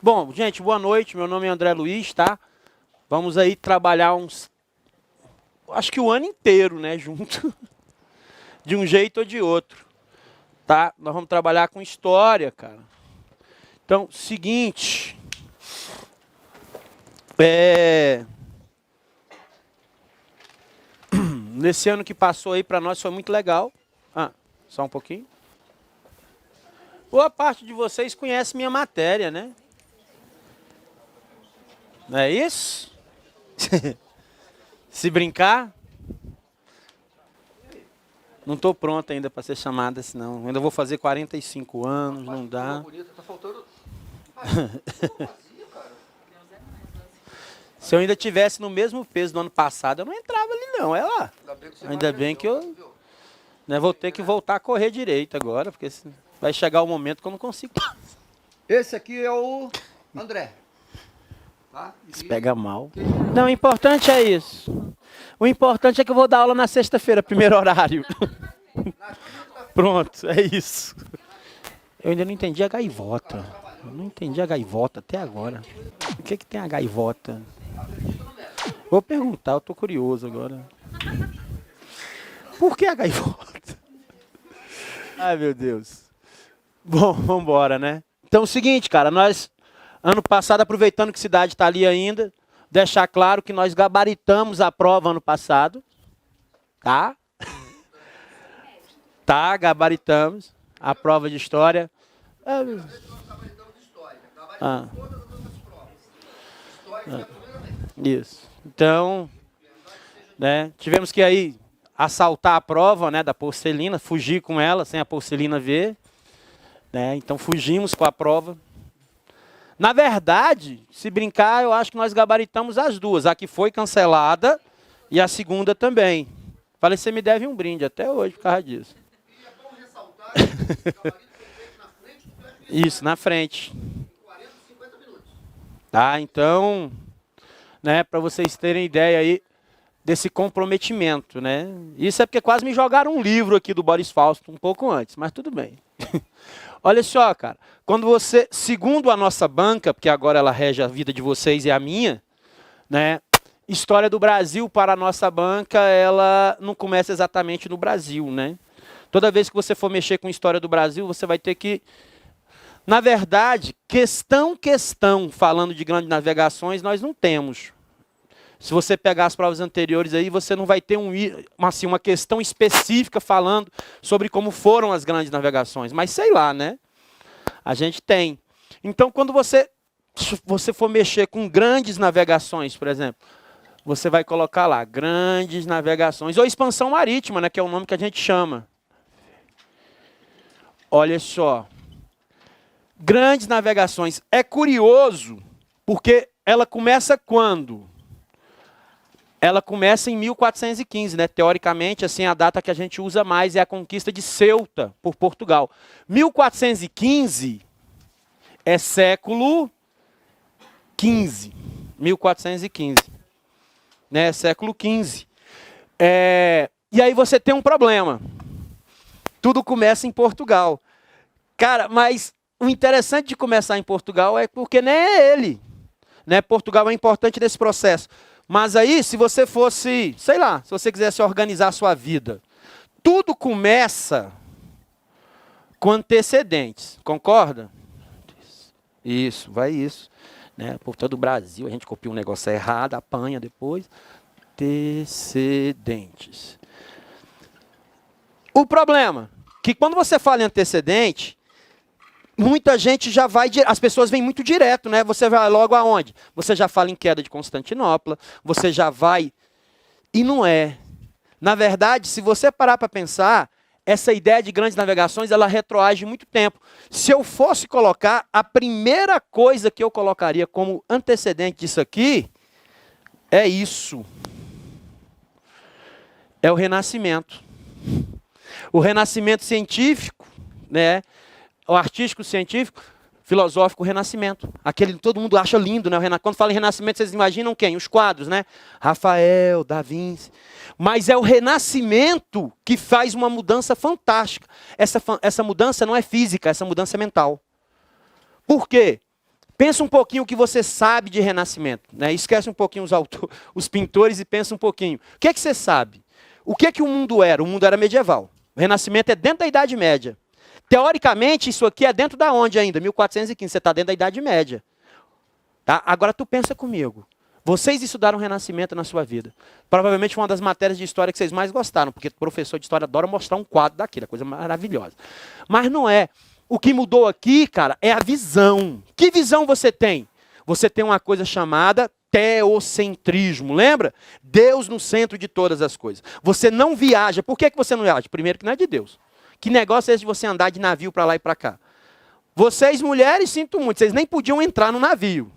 Bom, gente, boa noite. Meu nome é André Luiz, tá? Vamos aí trabalhar acho que o ano inteiro, né, junto. De um jeito ou de outro, tá? Nós vamos trabalhar com história, cara. Então, seguinte. Nesse ano que passou aí pra nós foi muito legal. Ah, só um pouquinho. Boa parte de vocês conhece minha matéria, né? Não é isso? Se brincar, não estou pronto ainda para ser chamada, senão ainda vou fazer 45 anos, não dá. Tá faltando... Se eu ainda tivesse no mesmo peso do ano passado, eu não entrava ali não, é lá. Ainda bem que eu né, vou ter que voltar a correr direito agora, porque vai chegar o momento que eu não consigo. Esse aqui é o André. Tá? Isso pega mal. Não, o importante é isso. O importante é que eu vou dar aula na sexta-feira, primeiro horário. Pronto, é isso. Eu ainda não entendi a gaivota. Eu não entendi a gaivota até agora. O que tem a gaivota? Vou perguntar, eu tô curioso agora. Por que a gaivota? Ai, meu Deus. Bom, vamos embora, né? Então é o seguinte, cara, nós... Ano passado, aproveitando que a cidade está ali ainda, deixar claro que nós gabaritamos a prova ano passado. Tá? Tá, gabaritamos a prova de história. Isso. Então, né, tivemos que aí assaltar a prova, né, da Porcelina, fugir com ela, sem a Porcelina ver. Né, então fugimos com a prova. Na verdade, se brincar, eu acho que nós gabaritamos as duas. A que foi cancelada e a segunda também. Falei, você me deve um brinde até hoje por causa disso. E é bom ressaltar que o gabarito foi feito na frente do Flash. Isso, na frente. 40, 50 minutos. Tá, então, né, para vocês terem ideia aí desse comprometimento, né? Isso é porque quase me jogaram um livro aqui do Boris Fausto um pouco antes, mas tudo bem. Olha só, cara, quando você, segundo a nossa banca, porque agora ela rege a vida de vocês e a minha, né? História do Brasil para a nossa banca, ela não começa exatamente no Brasil, né? Toda vez que você for mexer com história do Brasil, você vai ter que... Na verdade, questão, falando de grandes navegações, nós não temos. Se você pegar as provas anteriores aí, você não vai ter uma questão específica falando sobre como foram as grandes navegações. Mas sei lá, né? A gente tem. Então, quando você for mexer com grandes navegações, por exemplo, você vai colocar lá, grandes navegações, ou expansão marítima, né, que é o nome que a gente chama. Olha só. Grandes navegações. É curioso, porque ela começa quando? Ela começa em 1415, né? Teoricamente, assim, a data que a gente usa mais é a conquista de Ceuta por Portugal. 1415 é século XV. 1415. Né? Século XV. E aí você tem um problema. Tudo começa em Portugal. Cara, mas o interessante de começar em Portugal é porque nem é ele. Né? Portugal é importante nesse processo. Mas aí, se você fosse, sei lá, se você quisesse organizar a sua vida, tudo começa com antecedentes, concorda? Isso, vai isso. Né? Por todo o Brasil, a gente copia um negócio errado, apanha depois. Antecedentes. O problema, que quando você fala em antecedente, muita gente já vai, as pessoas vêm muito direto, né? Você vai logo aonde? Você já fala em queda de Constantinopla, você já vai... E não é. Na verdade, se você parar para pensar, essa ideia de grandes navegações, ela retroage muito tempo. Se eu fosse colocar, a primeira coisa que eu colocaria como antecedente disso aqui, é isso. É o Renascimento. O Renascimento científico, né? O artístico científico, filosófico, o Renascimento. Aquele que todo mundo acha lindo, né? Quando fala em Renascimento, vocês imaginam quem? Os quadros, né? Rafael, Da Vinci. Mas é o Renascimento que faz uma mudança fantástica. Essa mudança não é física, essa mudança é mental. Por quê? Pensa um pouquinho o que você sabe de Renascimento, né? Esquece um pouquinho os pintores e pensa um pouquinho. O que é que você sabe? O que é que o mundo era? O mundo era medieval. O Renascimento é dentro da Idade Média. Teoricamente, isso aqui é dentro da onde ainda? 1415, você está dentro da Idade Média. Tá? Agora tu pensa comigo. Vocês estudaram o Renascimento na sua vida. Provavelmente uma das matérias de história que vocês mais gostaram, porque o professor de história adora mostrar um quadro daquilo, é coisa maravilhosa. Mas não é. O que mudou aqui, cara, é a visão. Que visão você tem? Você tem uma coisa chamada teocentrismo, lembra? Deus no centro de todas as coisas. Você não viaja. Por que você não viaja? Primeiro que não é de Deus. Que negócio é esse de você andar de navio para lá e para cá? Vocês, mulheres, sinto muito, vocês nem podiam entrar no navio.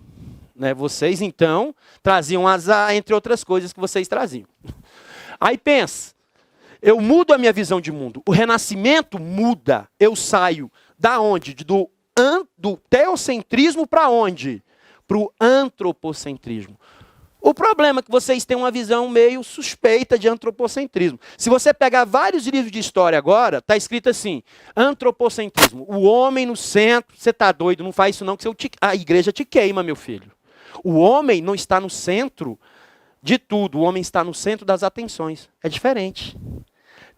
Né? Vocês, então, traziam azar, entre outras coisas que vocês traziam. Aí pensa, eu mudo a minha visão de mundo. O Renascimento muda. Eu saio da onde? Do teocentrismo para onde? Para o antropocentrismo. O problema é que vocês têm uma visão meio suspeita de antropocentrismo. Se você pegar vários livros de história agora, está escrito assim, antropocentrismo, o homem no centro. Você está doido, não faz isso não, que a igreja te queima, meu filho. O homem não está no centro de tudo, o homem está no centro das atenções. É diferente.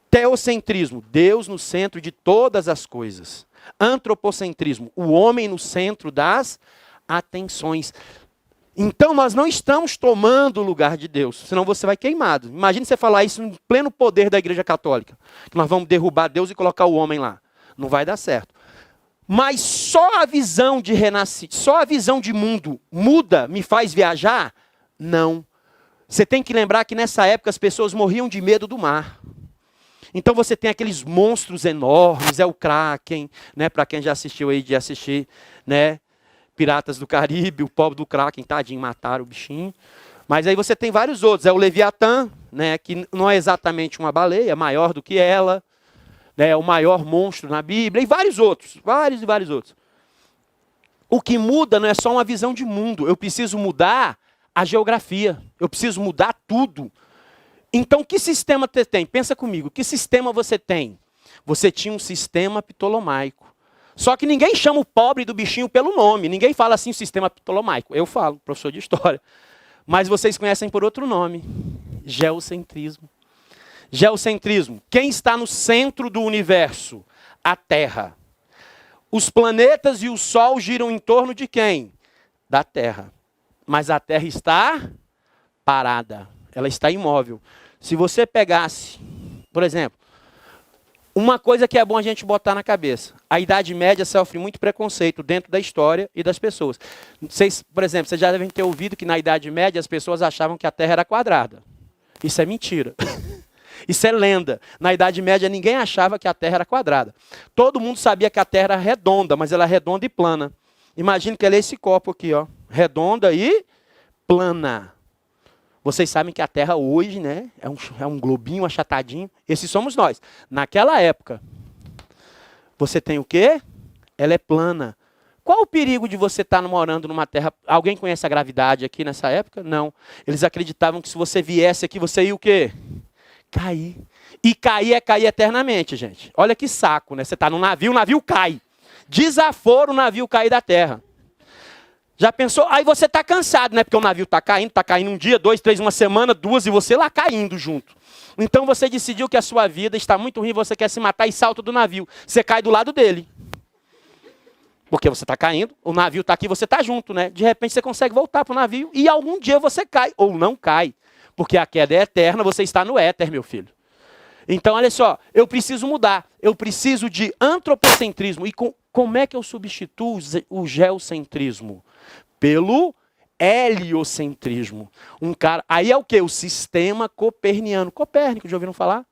Teocentrismo, Deus no centro de todas as coisas. Antropocentrismo, o homem no centro das atenções. Então nós não estamos tomando o lugar de Deus, senão você vai queimado. Imagine você falar isso no pleno poder da Igreja Católica, que nós vamos derrubar Deus e colocar o homem lá. Não vai dar certo. Mas só a visão de renascimento, só a visão de mundo muda, me faz viajar? Não. Você tem que lembrar que nessa época as pessoas morriam de medo do mar. Então você tem aqueles monstros enormes, é o Kraken, né? Para quem já assistiu aí, de assistir, né? Piratas do Caribe, o pobre do Kraken, tadinho, mataram o bichinho. Mas aí você tem vários outros, é o Leviatã, né? Que não é exatamente uma baleia, é maior do que ela, né? É o maior monstro na Bíblia, e vários outros, vários e vários outros. O que muda não é só uma visão de mundo, eu preciso mudar a geografia, eu preciso mudar tudo. Então, que sistema você tem? Pensa comigo, que sistema você tem? Você tinha um sistema ptolomaico. Só que ninguém chama o pobre do bichinho pelo nome. Ninguém fala assim, o sistema ptolomaico. Eu falo, professor de história. Mas vocês conhecem por outro nome. Geocentrismo. Geocentrismo. Quem está no centro do universo? A Terra. Os planetas e o Sol giram em torno de quem? Da Terra. Mas a Terra está parada. Ela está imóvel. Se você pegasse, por exemplo, uma coisa que é bom a gente botar na cabeça. A Idade Média sofre muito preconceito dentro da história e das pessoas. Vocês, por exemplo, vocês já devem ter ouvido que na Idade Média as pessoas achavam que a Terra era quadrada. Isso é mentira. Isso é lenda. Na Idade Média ninguém achava que a Terra era quadrada. Todo mundo sabia que a Terra era redonda, mas ela é redonda e plana. Imagine que ela é esse copo aqui, ó, redonda e plana. Vocês sabem que a Terra hoje, né, é um globinho achatadinho. Esses somos nós. Naquela época, você tem o quê? Ela é plana. Qual o perigo de você estar morando numa Terra... Alguém conhece a gravidade aqui nessa época? Não. Eles acreditavam que se você viesse aqui, você ia o quê? Cair. E cair é cair eternamente, gente. Olha que saco, né? Você está num navio, o navio cai. Desaforo, o navio cair da terra. Já pensou? Aí você está cansado, né? Porque o navio está caindo um dia, 2, 3, uma semana, 2, e você lá caindo junto. Então você decidiu que a sua vida está muito ruim, você quer se matar e salta do navio. Você cai do lado dele. Porque você está caindo, o navio está aqui, você está junto, né? De repente você consegue voltar para o navio e algum dia você cai, ou não cai. Porque a queda é eterna, você está no éter, meu filho. Então, olha só, eu preciso mudar. Eu preciso de antropocentrismo. E como é que eu substituo o geocentrismo? Pelo heliocentrismo. Aí é o quê? O sistema coperniano. Copérnico, já ouviram falar?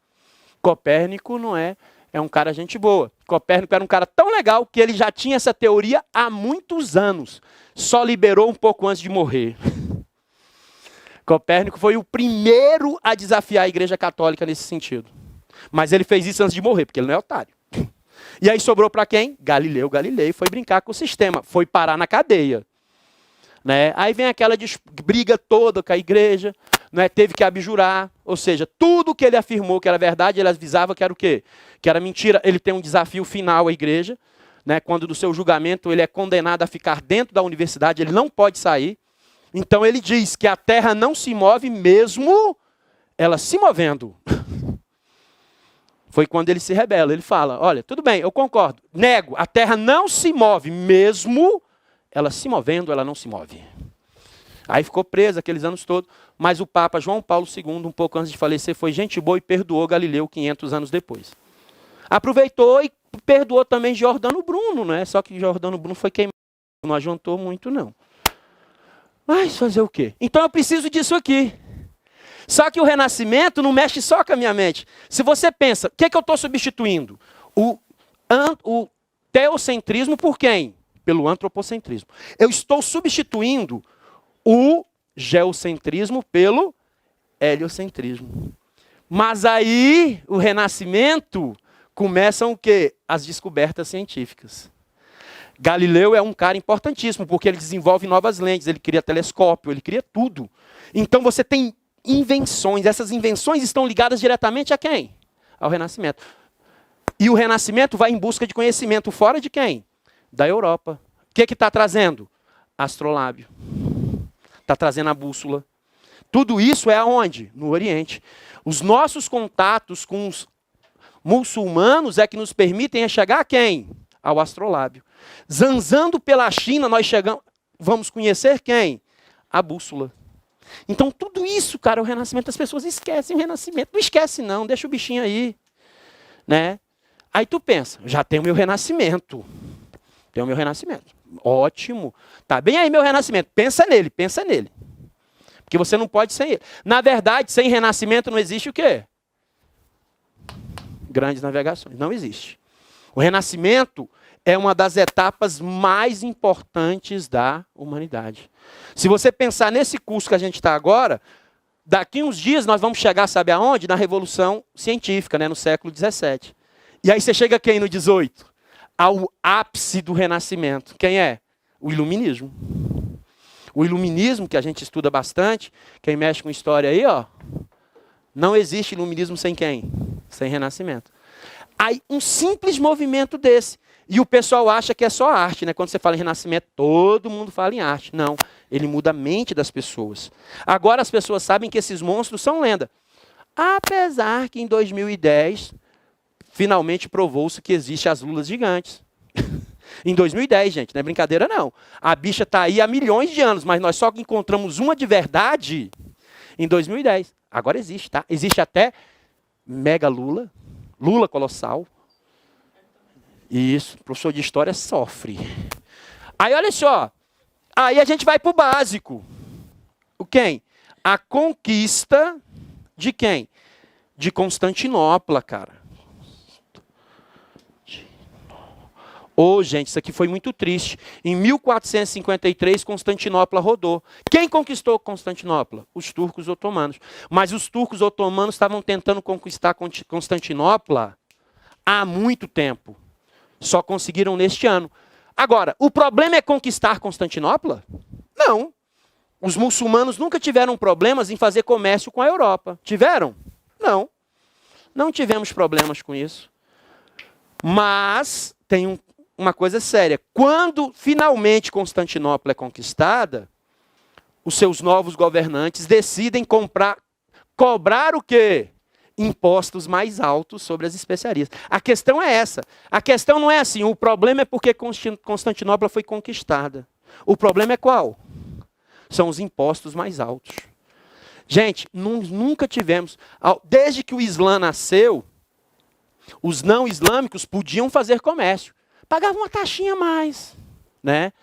Copérnico não é um cara gente boa. Copérnico era um cara tão legal que ele já tinha essa teoria há muitos anos. Só liberou um pouco antes de morrer. Copérnico foi o primeiro a desafiar a Igreja Católica nesse sentido. Mas ele fez isso antes de morrer, porque ele não é otário. E aí sobrou para quem? Galileu Galilei foi brincar com o sistema, foi parar na cadeia. Né? Aí vem aquela briga toda com a igreja, né? Teve que abjurar, ou seja, tudo que ele afirmou que era verdade, ele avisava que era o quê? Que era mentira. Ele tem um desafio final à igreja, né? Quando do seu julgamento ele é condenado a ficar dentro da universidade, ele não pode sair. Então ele diz que a terra não se move mesmo ela se movendo. Foi quando ele se rebela. Ele fala, olha, tudo bem, eu concordo, nego, a terra não se move mesmo ela se movendo, ela não se move. Aí ficou preso aqueles anos todos, mas o Papa João Paulo II, um pouco antes de falecer, foi gente boa e perdoou Galileu 500 anos depois. Aproveitou e perdoou também Giordano Bruno, né? Só que Giordano Bruno foi queimado, não adiantou muito não. Mas fazer o quê? Então eu preciso disso aqui. Só que o renascimento não mexe só com a minha mente. Se você pensa, o que é que eu estou substituindo? O teocentrismo por quem? Pelo antropocentrismo. Eu estou substituindo o geocentrismo pelo heliocentrismo. Mas aí, o renascimento, começam o quê? As descobertas científicas. Galileu é um cara importantíssimo, porque ele desenvolve novas lentes, ele cria telescópio, ele cria tudo. Então você tem invenções, essas invenções estão ligadas diretamente a quem? Ao renascimento. E o renascimento vai em busca de conhecimento fora de quem? Da Europa. O que está trazendo? Astrolábio. Está trazendo a bússola. Tudo isso é aonde? No Oriente. Os nossos contatos com os muçulmanos é que nos permitem chegar a quem? Ao astrolábio. Zanzando pela China, nós vamos conhecer quem? A bússola. Então tudo isso, cara, é o renascimento. As pessoas esquecem o renascimento. Não esquece não, deixa o bichinho aí. Né? Aí tu pensa, já tem o meu renascimento. Tem o meu renascimento. Ótimo. Tá bem aí meu renascimento. Pensa nele, pensa nele. Porque você não pode sem ele. Na verdade, sem renascimento não existe o quê? Grandes navegações. Não existe. O renascimento é uma das etapas mais importantes da humanidade. Se você pensar nesse curso que a gente está agora, daqui uns dias nós vamos chegar, sabe aonde? Na Revolução Científica, né? No século XVII. E aí você chega quem no 18? Ao ápice do renascimento. Quem é? O iluminismo. O iluminismo, que a gente estuda bastante, quem mexe com história aí, ó, não existe iluminismo sem quem? Sem renascimento. Aí um simples movimento desse, e o pessoal acha que é só arte, né? Quando você fala em renascimento, todo mundo fala em arte. Não, ele muda a mente das pessoas. Agora as pessoas sabem que esses monstros são lenda. Apesar que em 2010... finalmente provou-se que existem as lulas gigantes. Em 2010, gente, não é brincadeira não. A bicha está aí há milhões de anos, mas nós só encontramos uma de verdade em 2010. Agora existe, tá? Existe até mega lula, lula colossal. Isso, o professor de história sofre. Aí olha só, aí a gente vai para o básico. O quem? A conquista de quem? De Constantinopla, cara. Gente, isso aqui foi muito triste. Em 1453, Constantinopla rodou. Quem conquistou Constantinopla? Os turcos otomanos. Mas os turcos otomanos estavam tentando conquistar Constantinopla há muito tempo. Só conseguiram neste ano. Agora, o problema é conquistar Constantinopla? Não. Os muçulmanos nunca tiveram problemas em fazer comércio com a Europa. Tiveram? Não. Não tivemos problemas com isso. Mas tem uma coisa séria. Quando finalmente Constantinopla é conquistada, os seus novos governantes decidem cobrar o quê? Impostos mais altos sobre as especiarias. A questão é essa. A questão não é assim, o problema é porque Constantinopla foi conquistada. O problema é qual? São os impostos mais altos. Gente, nunca tivemos, desde que o Islã nasceu, os não islâmicos podiam fazer comércio. Pagavam uma taxinha a mais, né?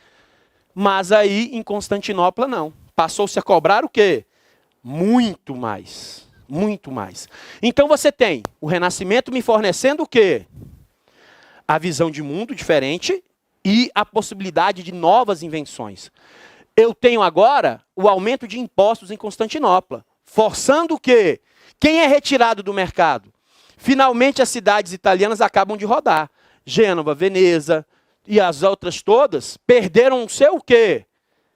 Mas aí em Constantinopla não. Passou-se a cobrar o quê? Muito mais. Muito mais. Então você tem o Renascimento me fornecendo o quê? A visão de mundo diferente e a possibilidade de novas invenções. Eu tenho agora o aumento de impostos em Constantinopla, forçando o quê? Quem é retirado do mercado? Finalmente as cidades italianas acabam de rodar. Gênova, Veneza e as outras todas perderam o seu quê?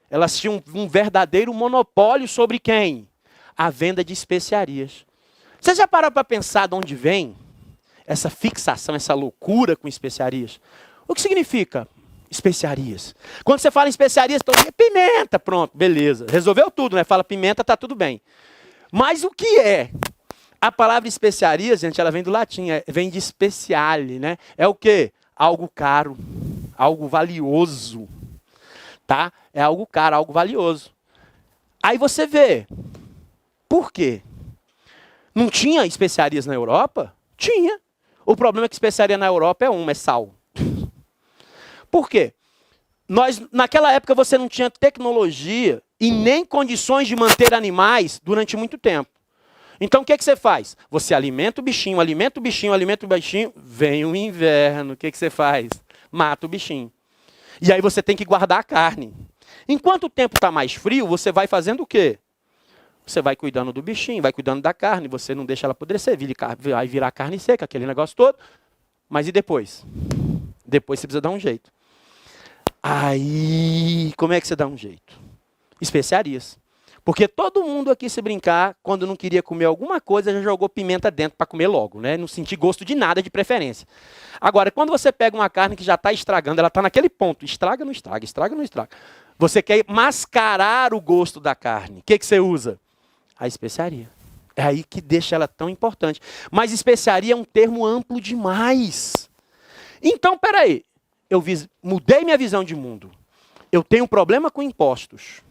Elas tinham um verdadeiro monopólio sobre quem? A venda de especiarias. Você já parou para pensar de onde vem essa fixação, essa loucura com especiarias? O que significa especiarias? Quando você fala em especiarias, pimenta, pronto, beleza. Resolveu tudo, né? Fala pimenta, tá tudo bem. Mas o que é? A palavra especiarias, gente, ela vem do latim, vem de speciale, né? É o quê? Algo caro, algo valioso, tá? É algo caro, algo valioso. Aí você vê, por quê? Não tinha especiarias na Europa? Tinha. O problema é que especiaria na Europa é sal. Por quê? Naquela época você não tinha tecnologia e nem condições de manter animais durante muito tempo. Então o que você faz? Você alimenta o bichinho, alimenta o bichinho, alimenta o bichinho, vem o inverno, o que você faz? Mata o bichinho. E aí você tem que guardar a carne. Enquanto o tempo está mais frio, você vai fazendo o quê? Você vai cuidando do bichinho, vai cuidando da carne, você não deixa ela apodrecer, vai virar carne seca, aquele negócio todo. Mas e depois? Depois você precisa dar um jeito. Aí, como é que você dá um jeito? Especiarias. Porque todo mundo aqui, se brincar, quando não queria comer alguma coisa, já jogou pimenta dentro para comer logo, né? Não sentir gosto de nada de preferência. Agora, quando você pega uma carne que já está estragando, ela está naquele ponto, estraga, não estraga, estraga, não estraga. Você quer mascarar o gosto da carne. O que você usa? A especiaria. É aí que deixa ela tão importante. Mas especiaria é um termo amplo demais. Então, peraí. Mudei minha visão de mundo. Eu tenho um problema com impostos.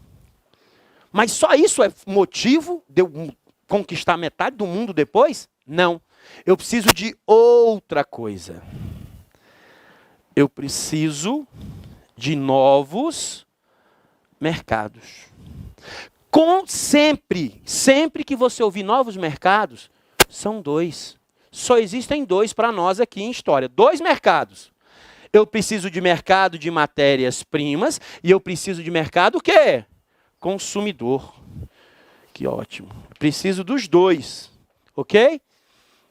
Mas só isso é motivo de eu conquistar metade do mundo depois? Não. Eu preciso de outra coisa. Eu preciso de novos mercados. Sempre que você ouvir novos mercados, são dois. Só existem dois para nós aqui em história. 2 mercados. Eu preciso de mercado de matérias-primas e eu preciso de mercado o quê? Consumidor. Que ótimo. Preciso dos dois. Ok?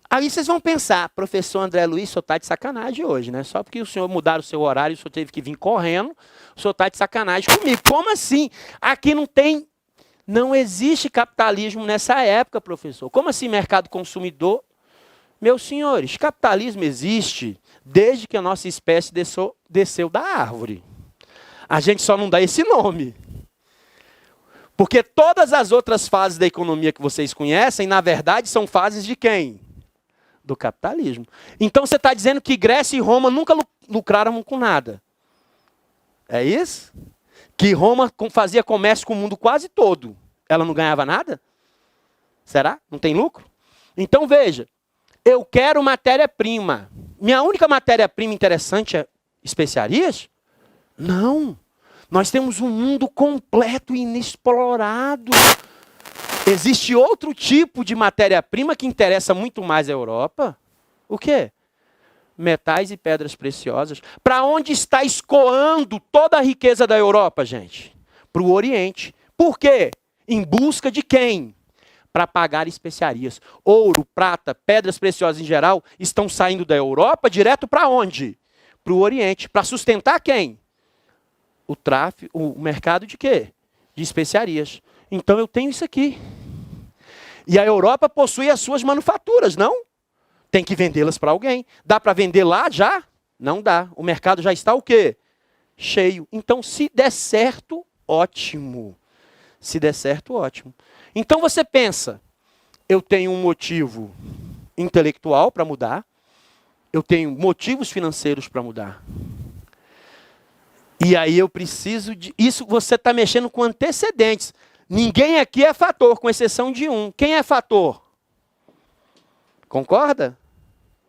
Aí vocês vão pensar, professor André Luiz, o senhor está de sacanagem hoje, né? Só porque o senhor mudaram o seu horário, o senhor teve que vir correndo, o senhor está de sacanagem comigo. Como assim? Aqui não existe capitalismo nessa época, professor. Como assim mercado consumidor? Meus senhores, capitalismo existe desde que a nossa espécie desceu da árvore. A gente só não dá esse nome. Porque todas as outras fases da economia que vocês conhecem, na verdade, são fases de quem? Do capitalismo. Então você está dizendo que Grécia e Roma nunca lucraram com nada. É isso? Que Roma fazia comércio com o mundo quase todo. Ela não ganhava nada? Será? Não tem lucro? Então veja, eu quero matéria-prima. Minha única matéria-prima interessante é especiarias? Não. Nós temos um mundo completo e inexplorado. Existe outro tipo de matéria-prima que interessa muito mais a Europa. O quê? Metais e pedras preciosas. Para onde está escoando toda a riqueza da Europa, gente? Para o Oriente. Por quê? Em busca de quem? Para pagar especiarias. Ouro, prata, pedras preciosas em geral estão saindo da Europa direto para onde? Para o Oriente. Para sustentar quem? O tráfico, o mercado de quê? De especiarias. Então eu tenho isso aqui. E a Europa possui as suas manufaturas, não? Tem que vendê-las para alguém. Dá para vender lá já? Não dá. O mercado já está o quê? Cheio. Então, se der certo, ótimo. Se der certo, ótimo. Então você pensa, eu tenho um motivo intelectual para mudar, eu tenho motivos financeiros para mudar. E aí eu preciso de... Isso você está mexendo com antecedentes. Ninguém aqui é fator, com exceção de um. Quem é fator? Concorda?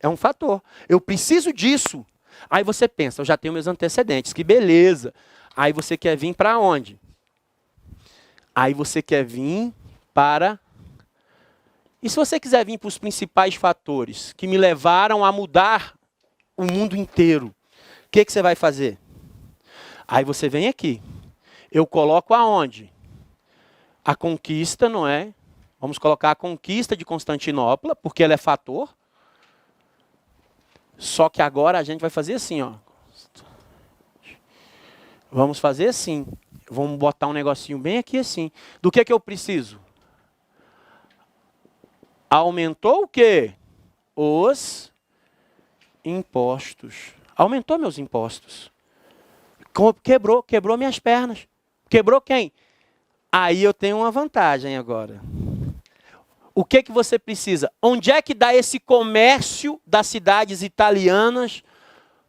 É um fator. Eu preciso disso. Aí você pensa, eu já tenho meus antecedentes, que beleza. Aí você quer vir para onde? Aí você quer vir para... E se você quiser vir para os principais fatores que me levaram a mudar o mundo inteiro, o que você vai fazer? Aí você vem aqui. Eu coloco aonde? A conquista, não é? Vamos colocar a conquista de Constantinopla, porque ela é fator. Só que agora a gente vai fazer assim, ó. Vamos fazer assim. Vamos botar um negocinho bem aqui assim. Do que eu preciso? Aumentou o quê? Os impostos. Aumentou meus impostos. Quebrou minhas pernas. Quebrou quem? Aí eu tenho uma vantagem agora. O que você precisa? Onde é que dá esse comércio das cidades italianas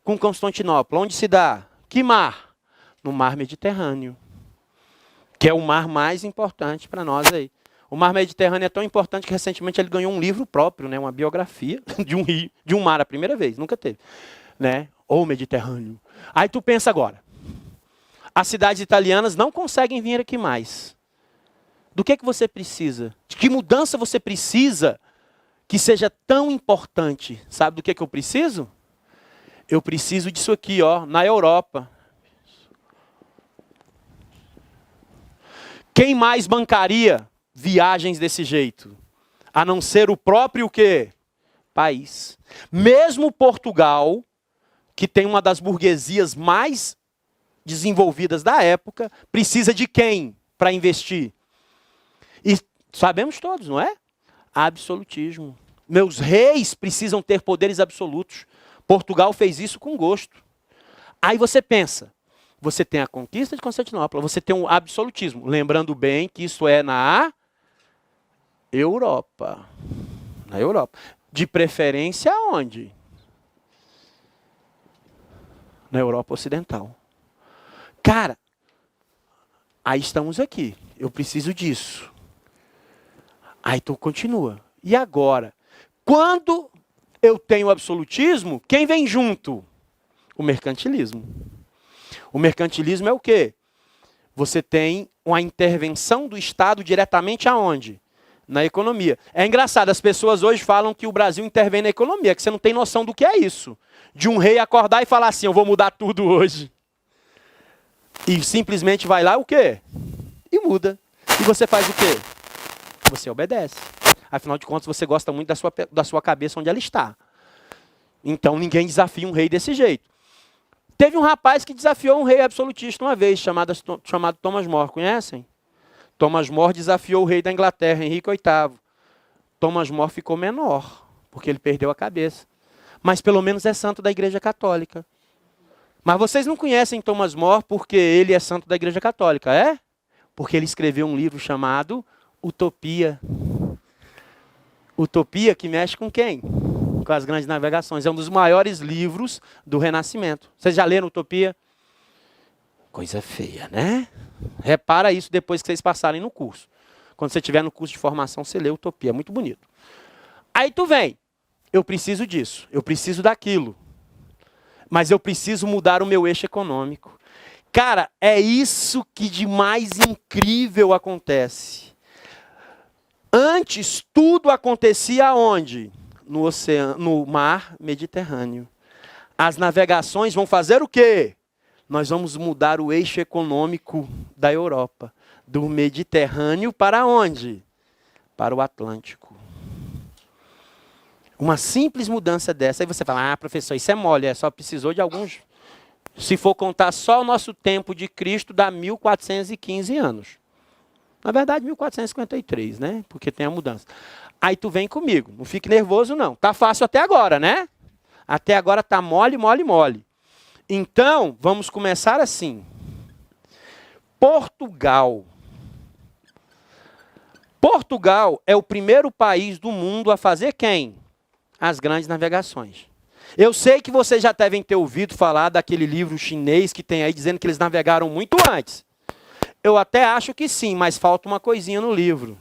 com Constantinopla? Onde se dá? Que mar? No mar Mediterrâneo. Que é o mar mais importante para nós aí. O mar Mediterrâneo é tão importante que recentemente ele ganhou um livro próprio, né? Uma biografia de um rio, de um mar, a primeira vez, nunca teve. Né? Ou Mediterrâneo. Aí tu pensa agora. As cidades italianas não conseguem vir aqui mais. Do que você precisa? De que mudança você precisa que seja tão importante? Sabe do que eu preciso? Eu preciso disso aqui, ó, na Europa. Quem mais bancaria viagens desse jeito? A não ser o próprio quê? País. Mesmo Portugal, que tem uma das burguesias mais desenvolvidas da época, precisa de quem para investir? E sabemos todos, não é? Absolutismo. Meus reis precisam ter poderes absolutos. Portugal fez isso com gosto. Aí você pensa, você tem a conquista de Constantinopla, você tem um absolutismo. Lembrando bem que isso é na Europa. Na Europa. De preferência onde? Na Europa Ocidental. Cara, aí estamos aqui. Eu preciso disso. Aí tu continua. E agora? Quando eu tenho absolutismo, quem vem junto? O mercantilismo. O mercantilismo é o quê? Você tem uma intervenção do Estado diretamente aonde? Na economia. É engraçado, as pessoas hoje falam que o Brasil intervém na economia, que você não tem noção do que é isso. De um rei acordar e falar assim, eu vou mudar tudo hoje. E simplesmente vai lá o quê? E muda. E você faz o quê? Você obedece. Afinal de contas, você gosta muito da sua cabeça onde ela está. Então, ninguém desafia um rei desse jeito. Teve um rapaz que desafiou um rei absolutista uma vez, chamado Thomas More. Conhecem? Thomas More desafiou o rei da Inglaterra, Henrique VIII. Thomas More ficou menor, porque ele perdeu a cabeça. Mas pelo menos é santo da Igreja Católica. Mas vocês não conhecem Thomas More porque ele é santo da Igreja Católica, é? Porque ele escreveu um livro chamado Utopia. Utopia que mexe com quem? Com as grandes navegações. É um dos maiores livros do Renascimento. Vocês já leram Utopia? Coisa feia, né? Repara isso depois que vocês passarem no curso. Quando você estiver no curso de formação, você lê Utopia. É muito bonito. Aí tu vem. Eu preciso disso. Eu preciso daquilo. Mas eu preciso mudar o meu eixo econômico. Cara, é isso que de mais incrível acontece. Antes, tudo acontecia onde? No oceano, no mar Mediterrâneo. As navegações vão fazer o quê? Nós vamos mudar o eixo econômico da Europa. Do Mediterrâneo para onde? Para o Atlântico. Uma simples mudança dessa. Aí você fala, ah, professor, isso é mole, só precisou de alguns... Se for contar só o nosso tempo de Cristo, dá 1415 anos. Na verdade, 1453, né? Porque tem a mudança. Aí tu vem comigo. Não fique nervoso, não. Tá fácil até agora, né? Até agora tá mole, mole, mole. Então, vamos começar assim. Portugal. Portugal é o primeiro país do mundo a fazer quem? As grandes navegações. Eu sei que vocês já devem ter ouvido falar daquele livro chinês que tem aí dizendo que eles navegaram muito antes. Eu até acho que sim, mas falta uma coisinha no livro.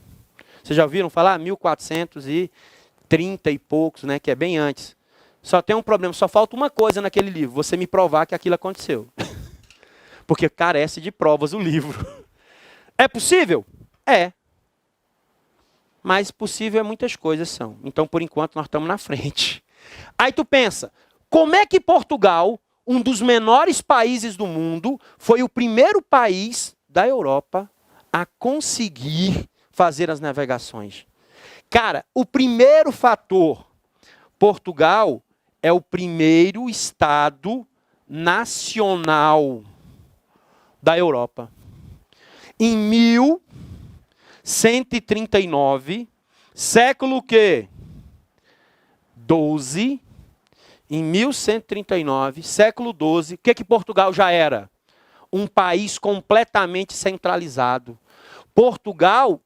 Vocês já ouviram falar? 1430 e poucos, né? Que é bem antes. Só tem um problema, só falta uma coisa naquele livro. Você me provar que aquilo aconteceu. Porque carece de provas o livro. É possível? É. Mas possível é muitas coisas são. Então, por enquanto, nós estamos na frente. Aí tu pensa, como é que Portugal, um dos menores países do mundo, foi o primeiro país da Europa a conseguir fazer as navegações? Cara, o primeiro fator, Portugal é o primeiro estado nacional da Europa. Em 1139, século quê? 12. Em 1139, século 12, o que Portugal já era? Um país completamente centralizado. Portugal,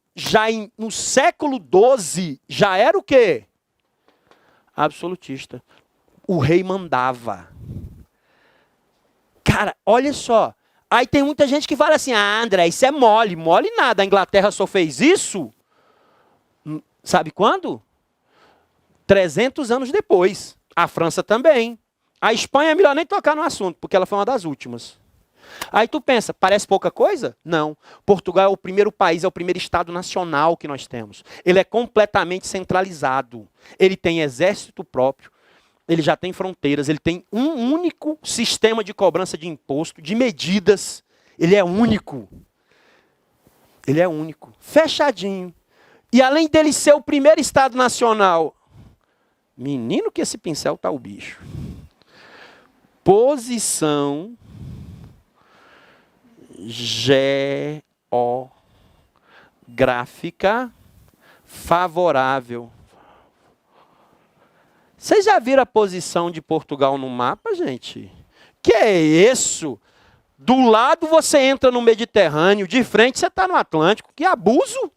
no século 12, já era o quê? Absolutista. O rei mandava. Cara, olha só. Aí tem muita gente que fala assim, André, isso é mole. Mole nada, a Inglaterra só fez isso, sabe quando? 300 anos depois. A França também. A Espanha é melhor nem tocar no assunto, porque ela foi uma das últimas. Aí tu pensa, parece pouca coisa? Não. Portugal é o primeiro país, é o primeiro estado nacional que nós temos. Ele é completamente centralizado. Ele tem exército próprio. Ele já tem fronteiras. Ele tem um único sistema de cobrança de imposto, de medidas. Ele é único. Ele é único. Fechadinho. E além dele ser o primeiro estado nacional, menino que esse pincel tá o bicho. Posição geográfica favorável. Vocês já viram a posição de Portugal no mapa, gente? Que é isso? Do lado você entra no Mediterrâneo, de frente você está no Atlântico. Que abuso!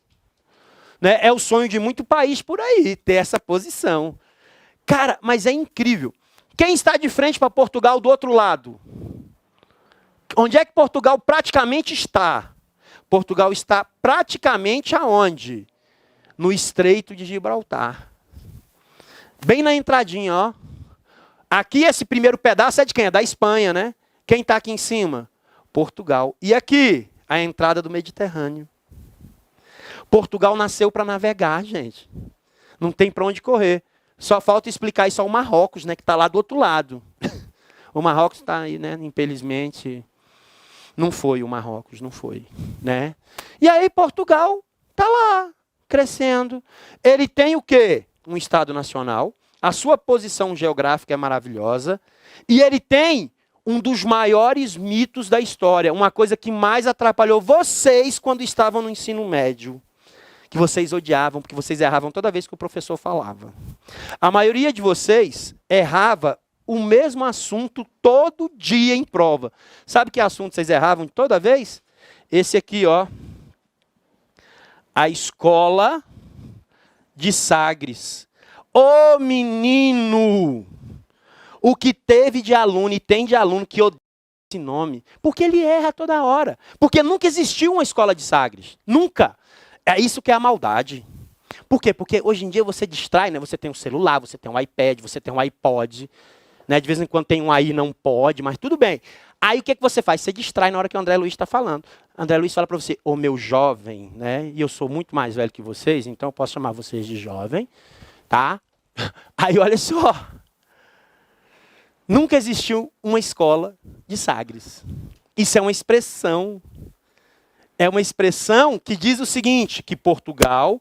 Né? É o sonho de muito país por aí, ter essa posição. Cara, mas é incrível. Quem está de frente para Portugal do outro lado? Onde é que Portugal praticamente está? Portugal está praticamente aonde? No Estreito de Gibraltar. Bem na entradinha, ó. Aqui esse primeiro pedaço é de quem? É da Espanha, né? Quem está aqui em cima? Portugal. E aqui? A entrada do Mediterrâneo. Portugal nasceu para navegar, gente. Não tem para onde correr. Só falta explicar isso ao Marrocos, né? Que está lá do outro lado. O Marrocos está aí, né? Infelizmente, não foi o Marrocos, não foi, né? E aí Portugal está lá, crescendo. Ele tem o quê? Um Estado nacional. A sua posição geográfica é maravilhosa. E ele tem um dos maiores mitos da história. Uma coisa que mais atrapalhou vocês quando estavam no ensino médio. Que vocês odiavam, porque vocês erravam toda vez que o professor falava. A maioria de vocês errava o mesmo assunto todo dia em prova. Sabe que assunto vocês erravam toda vez? Esse aqui, ó. A escola de Sagres. Ô menino! O que teve de aluno e tem de aluno que odeia esse nome. Porque ele erra toda hora. Porque nunca existiu uma escola de Sagres. Nunca. É isso que é a maldade. Por quê? Porque hoje em dia você distrai, né? Você tem um celular, você tem um iPad, você tem um iPod. Né? De vez em quando tem um aí, não pode, mas tudo bem. Aí o que você faz? Você distrai na hora que o André Luiz está falando. André Luiz fala para você, ô meu jovem, né? E eu sou muito mais velho que vocês, então eu posso chamar vocês de jovem, tá? Aí olha só. Nunca existiu uma escola de Sagres. Isso é uma expressão. É uma expressão que diz o seguinte, que Portugal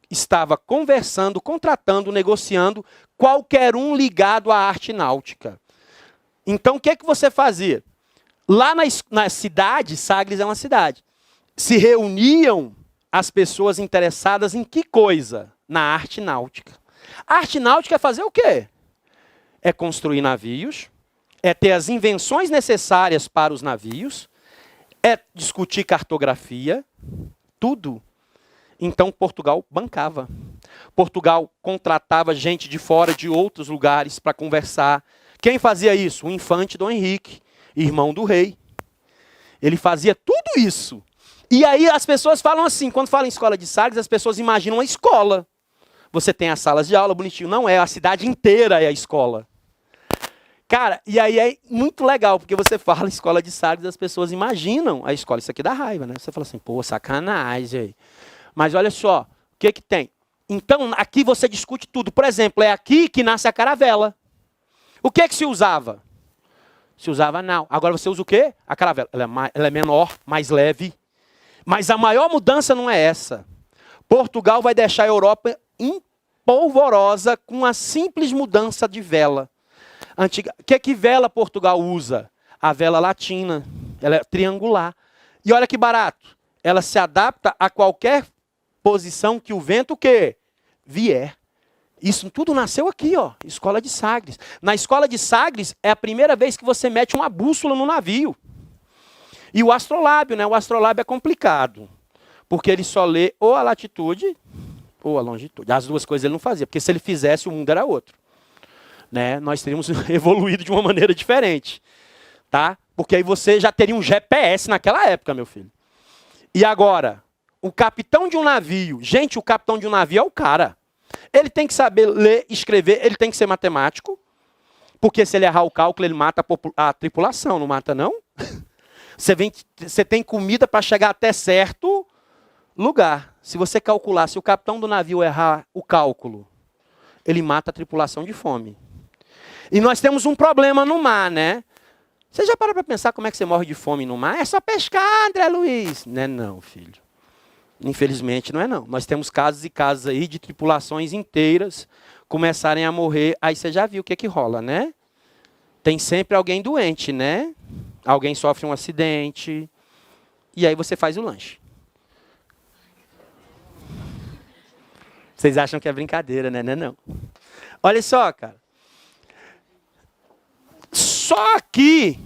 estava conversando, contratando, negociando qualquer um ligado à arte náutica. Então, o que você fazia? Lá na cidade, Sagres é uma cidade, se reuniam as pessoas interessadas em que coisa? Na arte náutica. A arte náutica é fazer o quê? É construir navios, é ter as invenções necessárias para os navios, é discutir cartografia, tudo. Então Portugal bancava. Portugal contratava gente de fora de outros lugares para conversar. Quem fazia isso? O infante Dom Henrique, irmão do rei. Ele fazia tudo isso. E aí as pessoas falam assim, quando falam em escola de Sagres, as pessoas imaginam uma escola. Você tem as salas de aula, bonitinho. Não é, a cidade inteira é a escola. Cara, e aí é muito legal, porque você fala escola de Sagres, as pessoas imaginam a escola. Isso aqui dá raiva, né? Você fala assim, pô, sacanagem aí. Mas olha só, o que que tem? Então, aqui você discute tudo. Por exemplo, é aqui que nasce a caravela. O que que se usava? Se usava não. Agora você usa o quê? A caravela. Ela é menor, mais leve. Mas a maior mudança não é essa. Portugal vai deixar a Europa polvorosa com a simples mudança de vela. Antiga. O que vela Portugal usa? A vela latina. Ela é triangular. E olha que barato. Ela se adapta a qualquer posição que o vento o quê? Vier. Isso tudo nasceu aqui, ó, Escola de Sagres. Na Escola de Sagres é a primeira vez que você mete uma bússola no navio. E o astrolábio, né? O astrolábio é complicado. Porque ele só lê ou a latitude ou a longitude. As duas coisas ele não fazia, porque se ele fizesse, o mundo era outro. Né? Nós teríamos evoluído de uma maneira diferente. Tá? Porque aí você já teria um GPS naquela época, meu filho. E agora, o capitão de um navio... Gente, o capitão de um navio é o cara. Ele tem que saber ler, escrever, ele tem que ser matemático. Porque se ele errar o cálculo, ele mata a tripulação, não mata não? Você tem comida para chegar até certo lugar. Se você calcular, se o capitão do navio errar o cálculo, ele mata a tripulação de fome. E nós temos um problema no mar, né? Você já parou para pensar como é que você morre de fome no mar? É só pescar, André Luiz. Não é não, filho. Infelizmente não é não. Nós temos casos e casos aí de tripulações inteiras começarem a morrer. Aí você já viu o que é que rola, né? Tem sempre alguém doente, né? Alguém sofre um acidente. E aí você faz o lanche. Vocês acham que é brincadeira, né? Não é não. Olha só, cara. Só que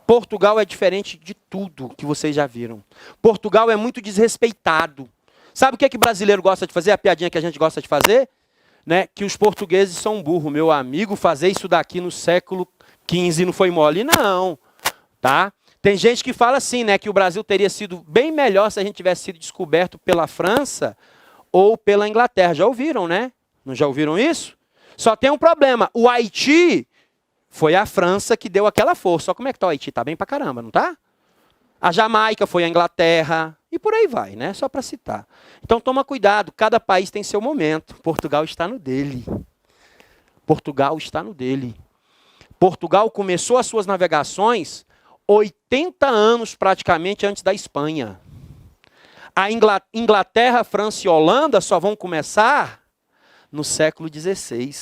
Portugal é diferente de tudo que vocês já viram. Portugal é muito desrespeitado. Sabe o que é que brasileiro gosta de fazer? A piadinha que a gente gosta de fazer? Né? Que os portugueses são burros. Meu amigo, fazer isso daqui no século XV não foi mole, não. Tá? Tem gente que fala assim, né? Que o Brasil teria sido bem melhor se a gente tivesse sido descoberto pela França ou pela Inglaterra. Já ouviram, né? Não já ouviram isso? Só tem um problema. O Haiti... Foi a França que deu aquela força. Só como é que tá o Haiti? Tá bem pra caramba, não tá? A Jamaica foi a Inglaterra. E por aí vai, né? Só para citar. Então toma cuidado. Cada país tem seu momento. Portugal está no dele. Portugal está no dele. Portugal começou as suas navegações 80 anos praticamente antes da Espanha. A Inglaterra, França e Holanda só vão começar no século XVI.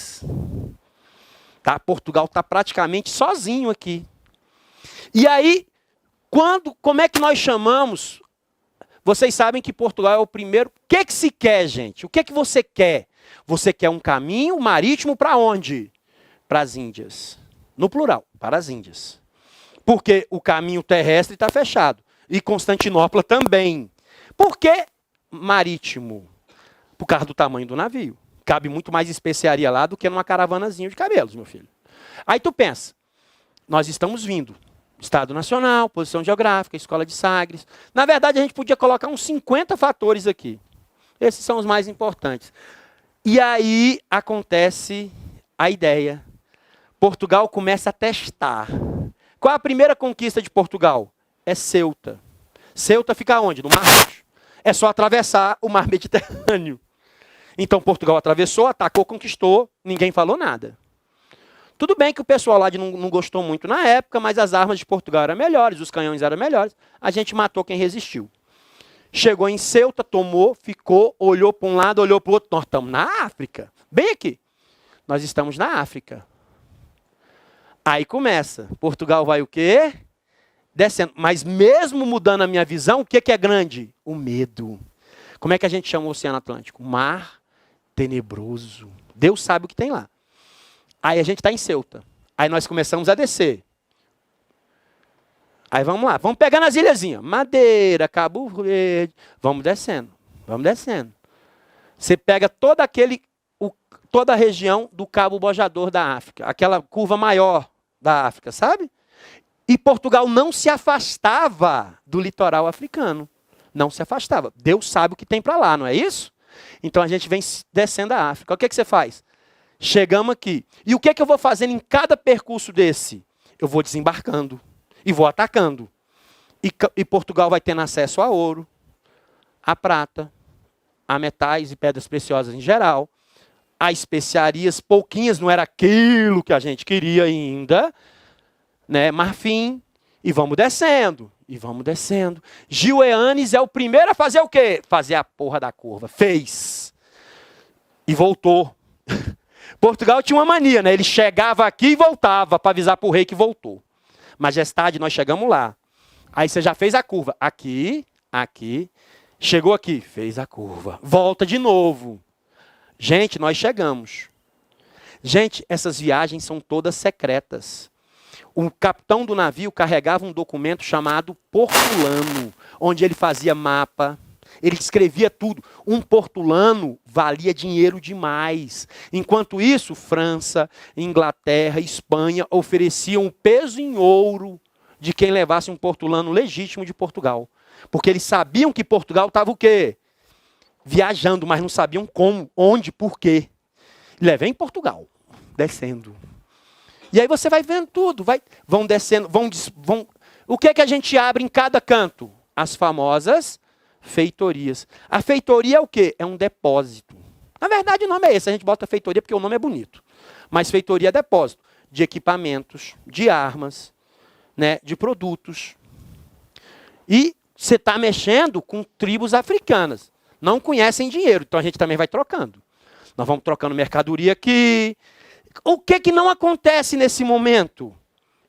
Tá? Portugal está praticamente sozinho aqui. E aí, como é que nós chamamos? Vocês sabem que Portugal é o primeiro. O que que se quer, gente? O que que você quer? Você quer um caminho marítimo para onde? Para as Índias. No plural, para as Índias. Porque o caminho terrestre está fechado. E Constantinopla também. Por que marítimo? Por causa do tamanho do navio. Cabe muito mais especiaria lá do que numa caravanazinha de cabelos, meu filho. Aí tu pensa, nós estamos vindo. Estado Nacional, posição geográfica, Escola de Sagres. Na verdade, a gente podia colocar uns 50 fatores aqui. Esses são os mais importantes. E aí acontece a ideia. Portugal começa a testar. Qual é a primeira conquista de Portugal? É Ceuta. Ceuta fica onde? No Mar Roxo. É só atravessar o Mar Mediterrâneo. Então Portugal atravessou, atacou, conquistou, ninguém falou nada. Tudo bem que o pessoal lá não gostou muito na época, mas as armas de Portugal eram melhores, os canhões eram melhores. A gente matou quem resistiu. Chegou em Ceuta, tomou, ficou, olhou para um lado, olhou para o outro. Nós estamos na África. Bem aqui. Nós estamos na África. Aí começa. Portugal vai o quê? Descendo. Mas mesmo mudando a minha visão, o que é grande? O medo. Como é que a gente chama o Oceano Atlântico? Mar tenebroso. Deus sabe o que tem lá. Aí a gente está em Ceuta. Aí nós começamos a descer. Aí vamos lá. Vamos pegar nas ilhazinhas. Madeira, Cabo Verde. Vamos descendo. Vamos descendo. Você pega toda a região do Cabo Bojador da África. Aquela curva maior da África, sabe? E Portugal não se afastava do litoral africano. Não se afastava. Deus sabe o que tem para lá, não é isso? Então a gente vem descendo a África. O que você faz? Chegamos aqui. E o que é que eu vou fazendo em cada percurso desse? Eu vou desembarcando e vou atacando. E Portugal vai tendo acesso a ouro, a prata, a metais e pedras preciosas em geral, a especiarias, pouquinhas, não era aquilo que a gente queria ainda, né? Marfim, e vamos descendo, e vamos descendo. Gil Eanes é o primeiro a fazer o quê? Fazer a porra da curva. Fez. E voltou. Portugal tinha uma mania, né? Ele chegava aqui e voltava para avisar para o rei que voltou. Majestade, nós chegamos lá. Aí você já fez a curva. Aqui, aqui. Chegou aqui, fez a curva. Volta de novo. Gente, nós chegamos. Gente, essas viagens são todas secretas. O capitão do navio carregava um documento chamado portulano, onde ele fazia mapa, ele escrevia tudo. Um portulano valia dinheiro demais. Enquanto isso, França, Inglaterra, Espanha ofereciam o peso em ouro de quem levasse um portulano legítimo de Portugal. Porque eles sabiam que Portugal estava o quê? Viajando, mas não sabiam como, onde, por quê. Levei em Portugal, descendo. E aí você vai vendo tudo, vão descendo, vão. O que é que a gente abre em cada canto? As famosas feitorias. A feitoria é o quê? É um depósito. Na verdade o nome é esse, a gente bota feitoria porque o nome é bonito. Mas feitoria é depósito de equipamentos, de armas, né, de produtos. E você está mexendo com tribos africanas. Não conhecem dinheiro, então a gente também vai trocando. Nós vamos trocando mercadoria aqui. O que não acontece nesse momento?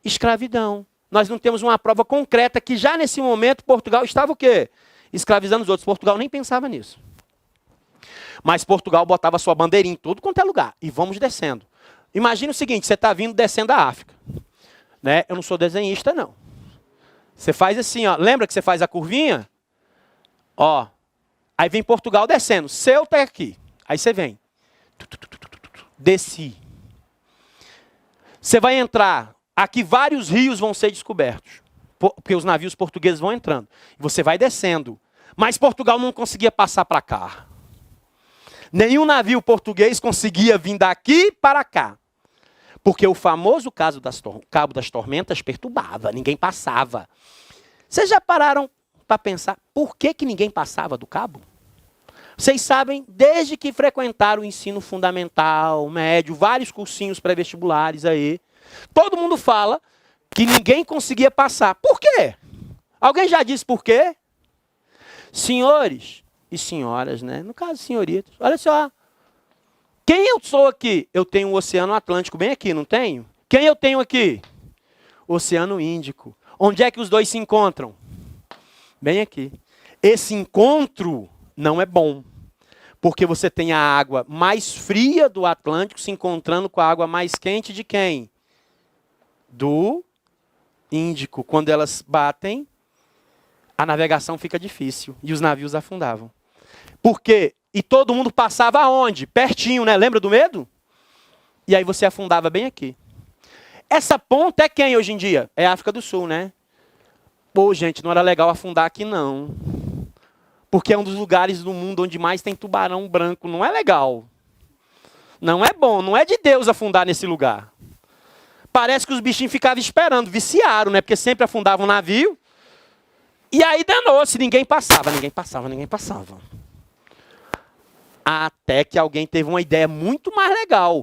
Escravidão. Nós não temos uma prova concreta que já nesse momento Portugal estava o quê? Escravizando os outros. Portugal nem pensava nisso. Mas Portugal botava sua bandeirinha em tudo quanto é lugar. E vamos descendo. Imagina o seguinte, você está vindo descendo a África. Né? Eu não sou desenhista, não. Você faz assim, ó. Lembra que você faz a curvinha? Ó. Aí vem Portugal descendo. Ceuta é aqui. Aí você vem. Desci. Você vai entrar. Aqui vários rios vão ser descobertos. Porque os navios portugueses vão entrando. Você vai descendo. Mas Portugal não conseguia passar para cá. Nenhum navio português conseguia vir daqui para cá. Porque o famoso Cabo das Tormentas perturbava. Ninguém passava. Vocês já pararam para pensar por que ninguém passava do cabo? Vocês sabem, desde que frequentaram o ensino fundamental, médio, vários cursinhos pré-vestibulares aí, todo mundo fala que ninguém conseguia passar. Por quê? Alguém já disse por quê? Senhores e senhoras, né? No caso, senhoritas. Olha só. Quem eu sou aqui? Eu tenho o Oceano Atlântico bem aqui, não tenho? Quem eu tenho aqui? Oceano Índico. Onde é que os dois se encontram? Bem aqui. Esse encontro não é bom. Porque você tem a água mais fria do Atlântico se encontrando com a água mais quente de quem? Do Índico. Quando elas batem, a navegação fica difícil e os navios afundavam. Por quê? E todo mundo passava aonde? Pertinho, né? Lembra do medo? E aí você afundava bem aqui. Essa ponta é quem hoje em dia? É a África do Sul, né? Pô, gente, não era legal afundar aqui não. Porque é um dos lugares do mundo onde mais tem tubarão branco. Não é legal. Não é bom, não é de Deus afundar nesse lugar. Parece que os bichinhos ficavam esperando, viciaram, né? Porque sempre afundavam o navio. E aí danou-se, ninguém passava. Até que alguém teve uma ideia muito mais legal.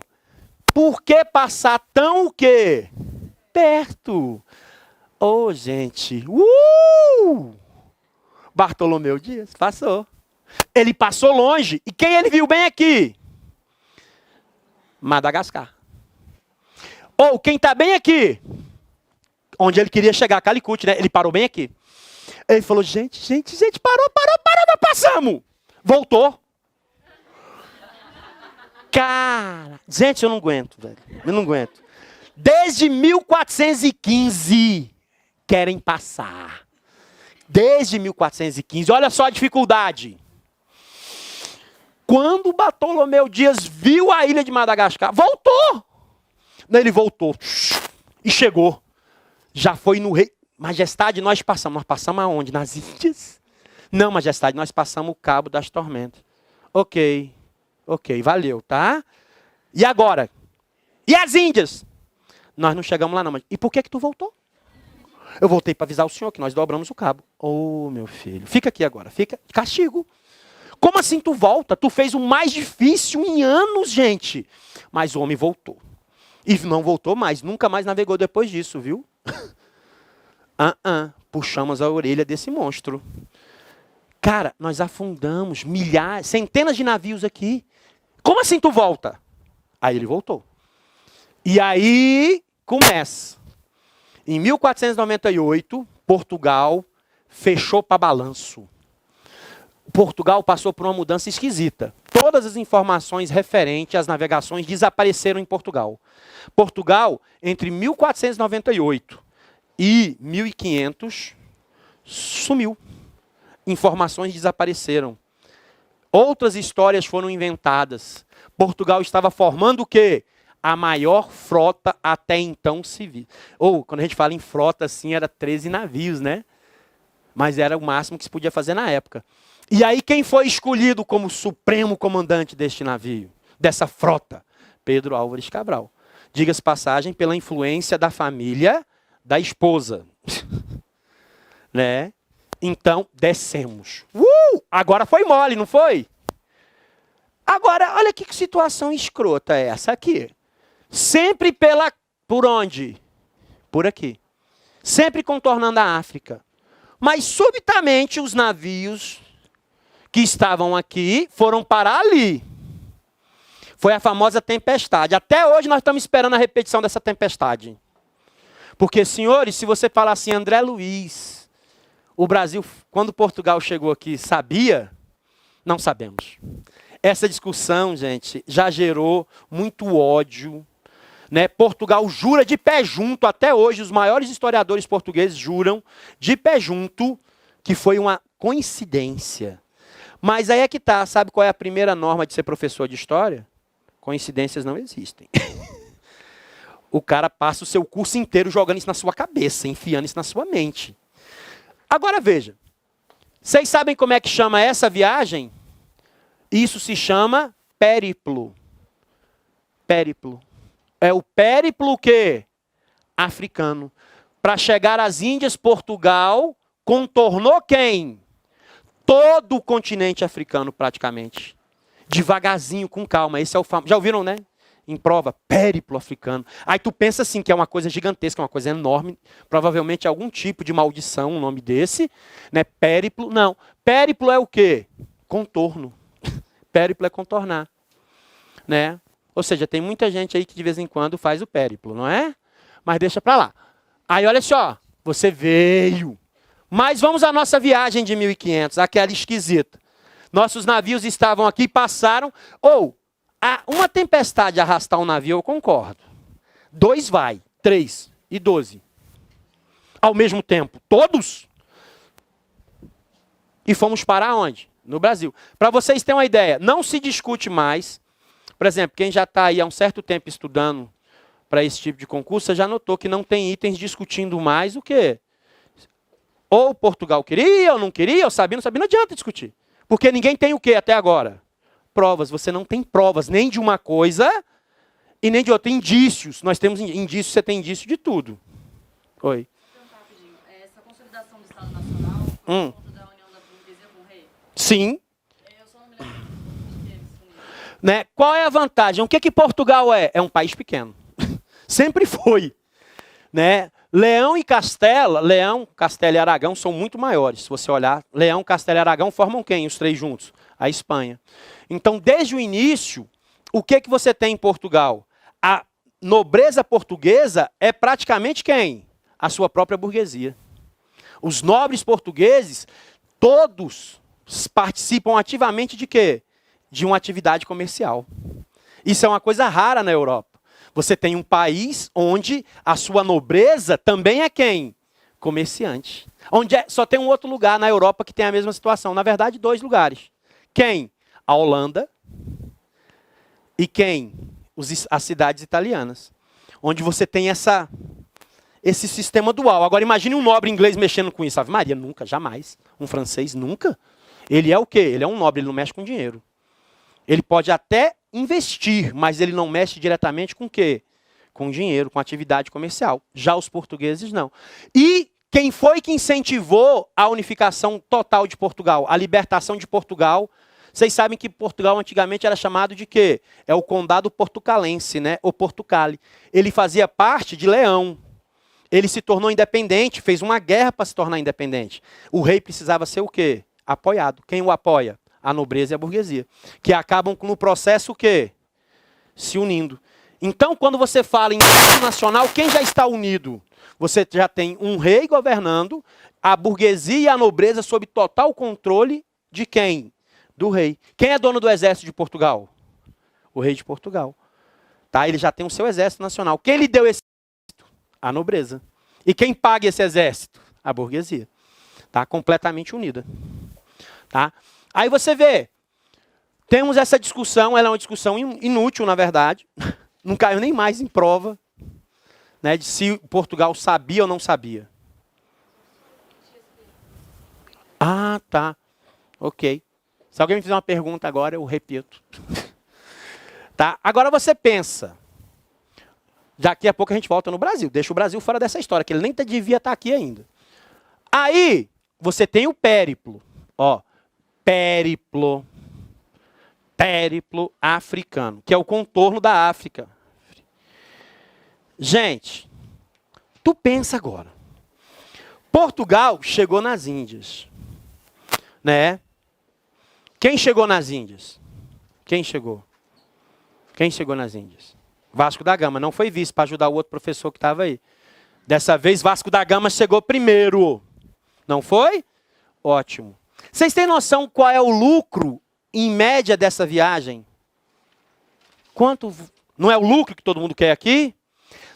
Por que passar tão o quê? Perto. Ô, gente. Bartolomeu Dias passou. Ele passou longe. E quem ele viu bem aqui? Madagascar. Ou quem está bem aqui? Onde ele queria chegar, Calicut, né? Ele parou bem aqui. Ele falou, gente, parou, nós passamos. Voltou. Cara, gente, eu não aguento, velho. Eu não aguento. Desde 1415 querem passar. Desde 1415. Olha só a dificuldade. Quando Bartolomeu Dias viu a ilha de Madagascar, voltou. Ele voltou. E chegou. Já foi no rei. Majestade, nós passamos. Nós passamos aonde? Nas Índias? Não, Majestade, nós passamos o Cabo das Tormentas. Ok, valeu, tá? E agora? E as Índias? Nós não chegamos lá não, mas e por que tu voltou? Eu voltei para avisar o senhor que nós dobramos o cabo. Ô, meu filho, fica aqui agora, fica, castigo. Como assim tu volta? Tu fez o mais difícil em anos, gente. Mas o homem voltou. E não voltou mais, nunca mais navegou depois disso, viu? Puxamos a orelha desse monstro. Cara, nós afundamos milhares, centenas de navios aqui. Como assim tu volta? Aí ele voltou. E aí começa. Em 1498, Portugal fechou para balanço. Portugal passou por uma mudança esquisita. Todas as informações referentes às navegações desapareceram em Portugal. Portugal, entre 1498 e 1500, sumiu. Informações desapareceram. Outras histórias foram inventadas. Portugal estava formando o quê? A maior frota até então civil. Ou, quando a gente fala em frota, assim, era 13 navios, né? Mas era o máximo que se podia fazer na época. E aí, quem foi escolhido como supremo comandante deste navio? Dessa frota? Pedro Álvares Cabral. Diga-se passagem, pela influência da família da esposa. Né? Então, descemos. Agora foi mole, não foi? Agora, olha que situação escrota é essa aqui. Sempre por onde? Por aqui. Sempre contornando a África. Mas, subitamente, os navios que estavam aqui foram parar ali. Foi a famosa tempestade. Até hoje nós estamos esperando a repetição dessa tempestade. Porque, senhores, se você falar assim, André Luiz, o Brasil, quando Portugal chegou aqui, sabia? Não sabemos. Essa discussão, gente, já gerou muito ódio. Né? Portugal jura de pé junto, até hoje, os maiores historiadores portugueses juram de pé junto que foi uma coincidência. Mas aí é que tá, sabe qual é a primeira norma de ser professor de história? Coincidências não existem. O cara passa o seu curso inteiro jogando isso na sua cabeça, enfiando isso na sua mente. Agora veja, vocês sabem como é que chama essa viagem? Isso se chama périplo. Périplo. É o périplo que? Africano. Para chegar às Índias, Portugal contornou quem? Todo o continente africano, praticamente. Devagarzinho, com calma. Esse é o famoso. Já ouviram, né? Em prova, périplo africano. Aí tu pensa assim, que é uma coisa gigantesca, uma coisa enorme. Provavelmente algum tipo de maldição, um nome desse. Né? Périplo, não. Périplo é o quê? Contorno. Périplo é contornar. Né? Ou seja, tem muita gente aí que de vez em quando faz o périplo, não é? Mas deixa pra lá. Aí olha só, você veio. Mas vamos à nossa viagem de 1500, aquela esquisita. Nossos navios estavam aqui, passaram. Uma tempestade arrastar um navio, eu concordo. 2 vai, 3 e 12. Ao mesmo tempo, todos. E fomos parar onde? No Brasil. Para vocês terem uma ideia, não se discute mais. Por exemplo, quem já está aí há um certo tempo estudando para esse tipo de concurso, você já notou que não tem itens discutindo mais o quê? Ou Portugal queria, ou não queria, ou sabia, não adianta discutir. Porque ninguém tem o quê até agora? Provas. Você não tem provas nem de uma coisa e nem de outra. Indícios. Nós temos indícios, você tem indício de tudo. Oi. Vou perguntar rapidinho. Essa consolidação do Estado Nacional foi por conta da união da burguesia com o rei? Sim. Eu só não me lembro de que eles se uniram. Né? Qual é a vantagem? O que Portugal é? É um país pequeno. Sempre foi. Né? Leão, Castela e Aragão são muito maiores. Se você olhar, Leão, Castela e Aragão formam quem? Os três juntos? A Espanha. Então, desde o início, o que você tem em Portugal? A nobreza portuguesa é praticamente quem? A sua própria burguesia. Os nobres portugueses, todos participam ativamente de quê? De uma atividade comercial. Isso é uma coisa rara na Europa. Você tem um país onde a sua nobreza também é quem? Comerciante. Só tem um outro lugar na Europa que tem a mesma situação. Na verdade, 2 lugares. Quem? A Holanda. E quem? As cidades italianas. Onde você tem esse sistema dual. Agora imagine um nobre inglês mexendo com isso. Ave Maria, nunca, jamais. Um francês, nunca. Ele é o quê? Ele é um nobre, ele não mexe com dinheiro. Ele pode até investir, mas ele não mexe diretamente com o quê? Com dinheiro, com atividade comercial. Já os portugueses não. E quem foi que incentivou a unificação total de Portugal? A libertação de Portugal. Vocês sabem que Portugal antigamente era chamado de quê? É o condado portucalense, né? O Portucale. Ele fazia parte de Leão. Ele se tornou independente, fez uma guerra para se tornar independente. O rei precisava ser o quê? Apoiado. Quem o apoia? A nobreza e a burguesia. Que acabam no processo o quê? Se unindo. Então, quando você fala em Estado nacional, quem já está unido? Você já tem um rei governando, a burguesia e a nobreza sob total controle de quem? Do rei. Quem é dono do exército de Portugal? O rei de Portugal. Tá? Ele já tem o seu exército nacional. Quem lhe deu esse exército? A nobreza. E quem paga esse exército? A burguesia. Tá? Completamente unida. Tá? Aí você vê, temos essa discussão, ela é uma discussão inútil, na verdade. Não caiu nem mais em prova, né, de se Portugal sabia ou não sabia. Ah, tá. Ok. Se alguém me fizer uma pergunta agora, eu repito. Tá? Agora você pensa. Daqui a pouco a gente volta no Brasil. Deixa o Brasil fora dessa história, que ele nem devia estar aqui ainda. Aí, você tem o périplo. Ó, périplo africano, que é o contorno da África. Gente, tu pensa agora. Portugal chegou nas Índias, né? Quem chegou nas Índias? Quem chegou? Quem chegou nas Índias? Vasco da Gama. Não foi vice para ajudar o outro professor que estava aí. Dessa vez, Vasco da Gama chegou primeiro. Não foi? Ótimo. Vocês têm noção qual é o lucro, em média, dessa viagem? Quanto? Não é o lucro que todo mundo quer aqui?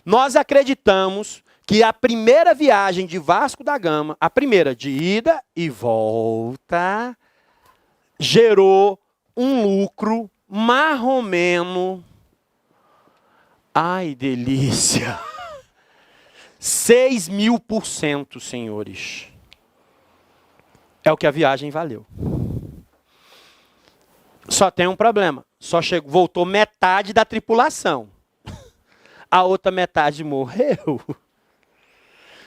Nós acreditamos que a primeira viagem de Vasco da Gama, a primeira de ida e volta, gerou um lucro marromeno. Ai, delícia! 6.000%, senhores. É o que a viagem valeu. Só tem um problema. Voltou metade da tripulação. A outra metade morreu.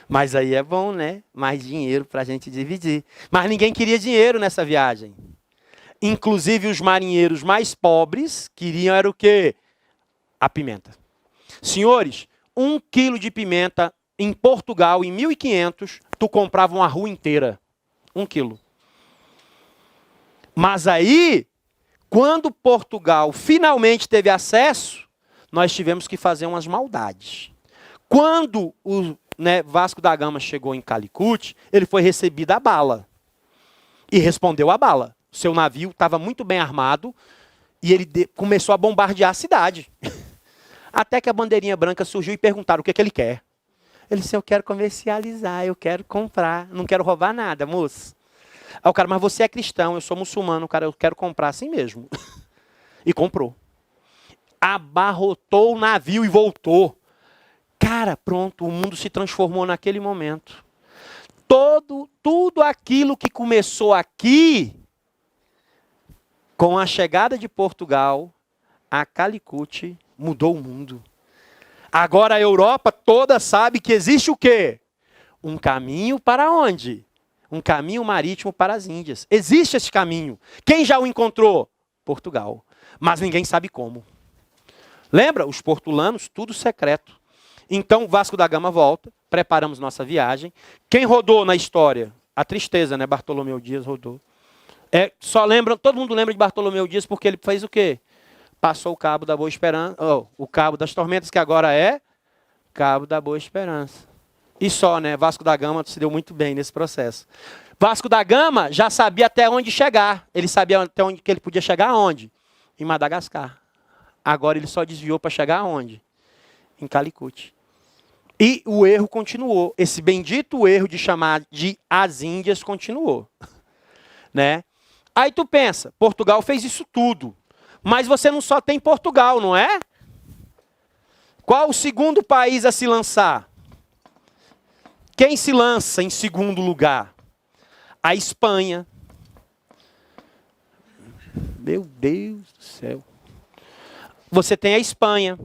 Mas aí é bom, né? Mais dinheiro para a gente dividir. Mas ninguém queria dinheiro nessa viagem. Inclusive os marinheiros mais pobres queriam era o quê? A pimenta. Senhores, 1 quilo de pimenta em Portugal, em 1500, tu comprava uma rua inteira. 1 quilo. Mas aí, quando Portugal finalmente teve acesso, nós tivemos que fazer umas maldades. Quando o Vasco da Gama chegou em Calicut, ele foi recebido a bala. E respondeu a bala. O seu navio estava muito bem armado e ele começou a bombardear a cidade. Até que a bandeirinha branca surgiu e perguntaram o que ele quer. Ele disse, eu quero comercializar, eu quero comprar, não quero roubar nada, moço. Aí o cara, mas você é cristão, eu sou muçulmano, cara, eu quero comprar assim mesmo. E comprou. Abarrotou o navio e voltou. Cara, pronto, o mundo se transformou naquele momento. Tudo aquilo que começou aqui, com a chegada de Portugal a Calicut, mudou o mundo. Agora a Europa toda sabe que existe o quê? Um caminho para onde? Um caminho marítimo para as Índias. Existe esse caminho. Quem já o encontrou? Portugal. Mas ninguém sabe como. Lembra? Os portulanos, tudo secreto. Então Vasco da Gama volta, preparamos nossa viagem. Quem rodou na história? A tristeza, né? Bartolomeu Dias rodou. Todo mundo lembra de Bartolomeu Dias porque ele fez o quê? Passou o Cabo da Boa Esperança, o Cabo das Tormentas, que agora é Cabo da Boa Esperança. E só, né? Vasco da Gama se deu muito bem nesse processo. Vasco da Gama já sabia até onde chegar. Ele sabia até onde que ele podia chegar aonde? Em Madagascar. Agora ele só desviou para chegar aonde? Em Calicut. E o erro continuou. Esse bendito erro de chamar de as Índias continuou. Né? Aí tu pensa, Portugal fez isso tudo. Mas você não só tem Portugal, não é? Qual o segundo país a se lançar? Quem se lança em segundo lugar? A Espanha. Meu Deus do céu. Você tem a Espanha.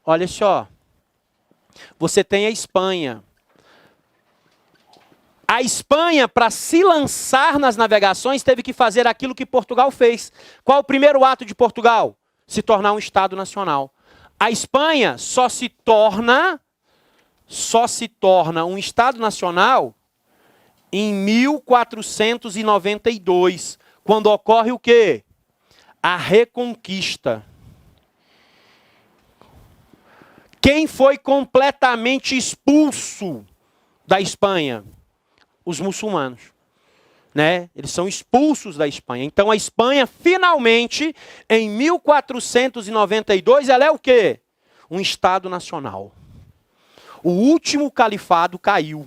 Olha só. Você tem a Espanha. A Espanha, para se lançar nas navegações, teve que fazer aquilo que Portugal fez. Qual o primeiro ato de Portugal? Se tornar um Estado nacional. A Espanha só se torna um Estado nacional em 1492, quando ocorre o quê? A Reconquista. Quem foi completamente expulso da Espanha? Os muçulmanos, né? Eles são expulsos da Espanha. Então a Espanha, finalmente, em 1492, ela é o quê? Um Estado nacional. O último califado caiu,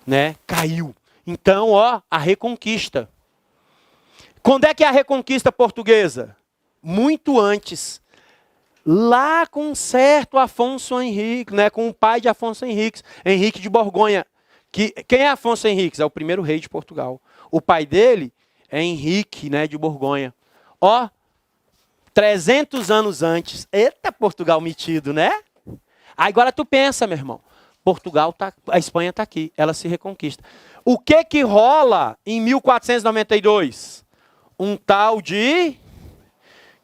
né? Caiu. Então, ó, a Reconquista. Quando é que é a Reconquista portuguesa? Muito antes. Lá com um certo Afonso Henriques, né? Com o pai de Afonso Henriques, Henrique de Borgonha. Quem é Afonso Henriques? É o primeiro rei de Portugal. O pai dele é Henrique, né, de Borgonha. Ó, 300 anos antes. Eita, Portugal metido, né? Agora tu pensa, meu irmão. A Espanha está aqui, ela se reconquista. O que rola em 1492? Um tal de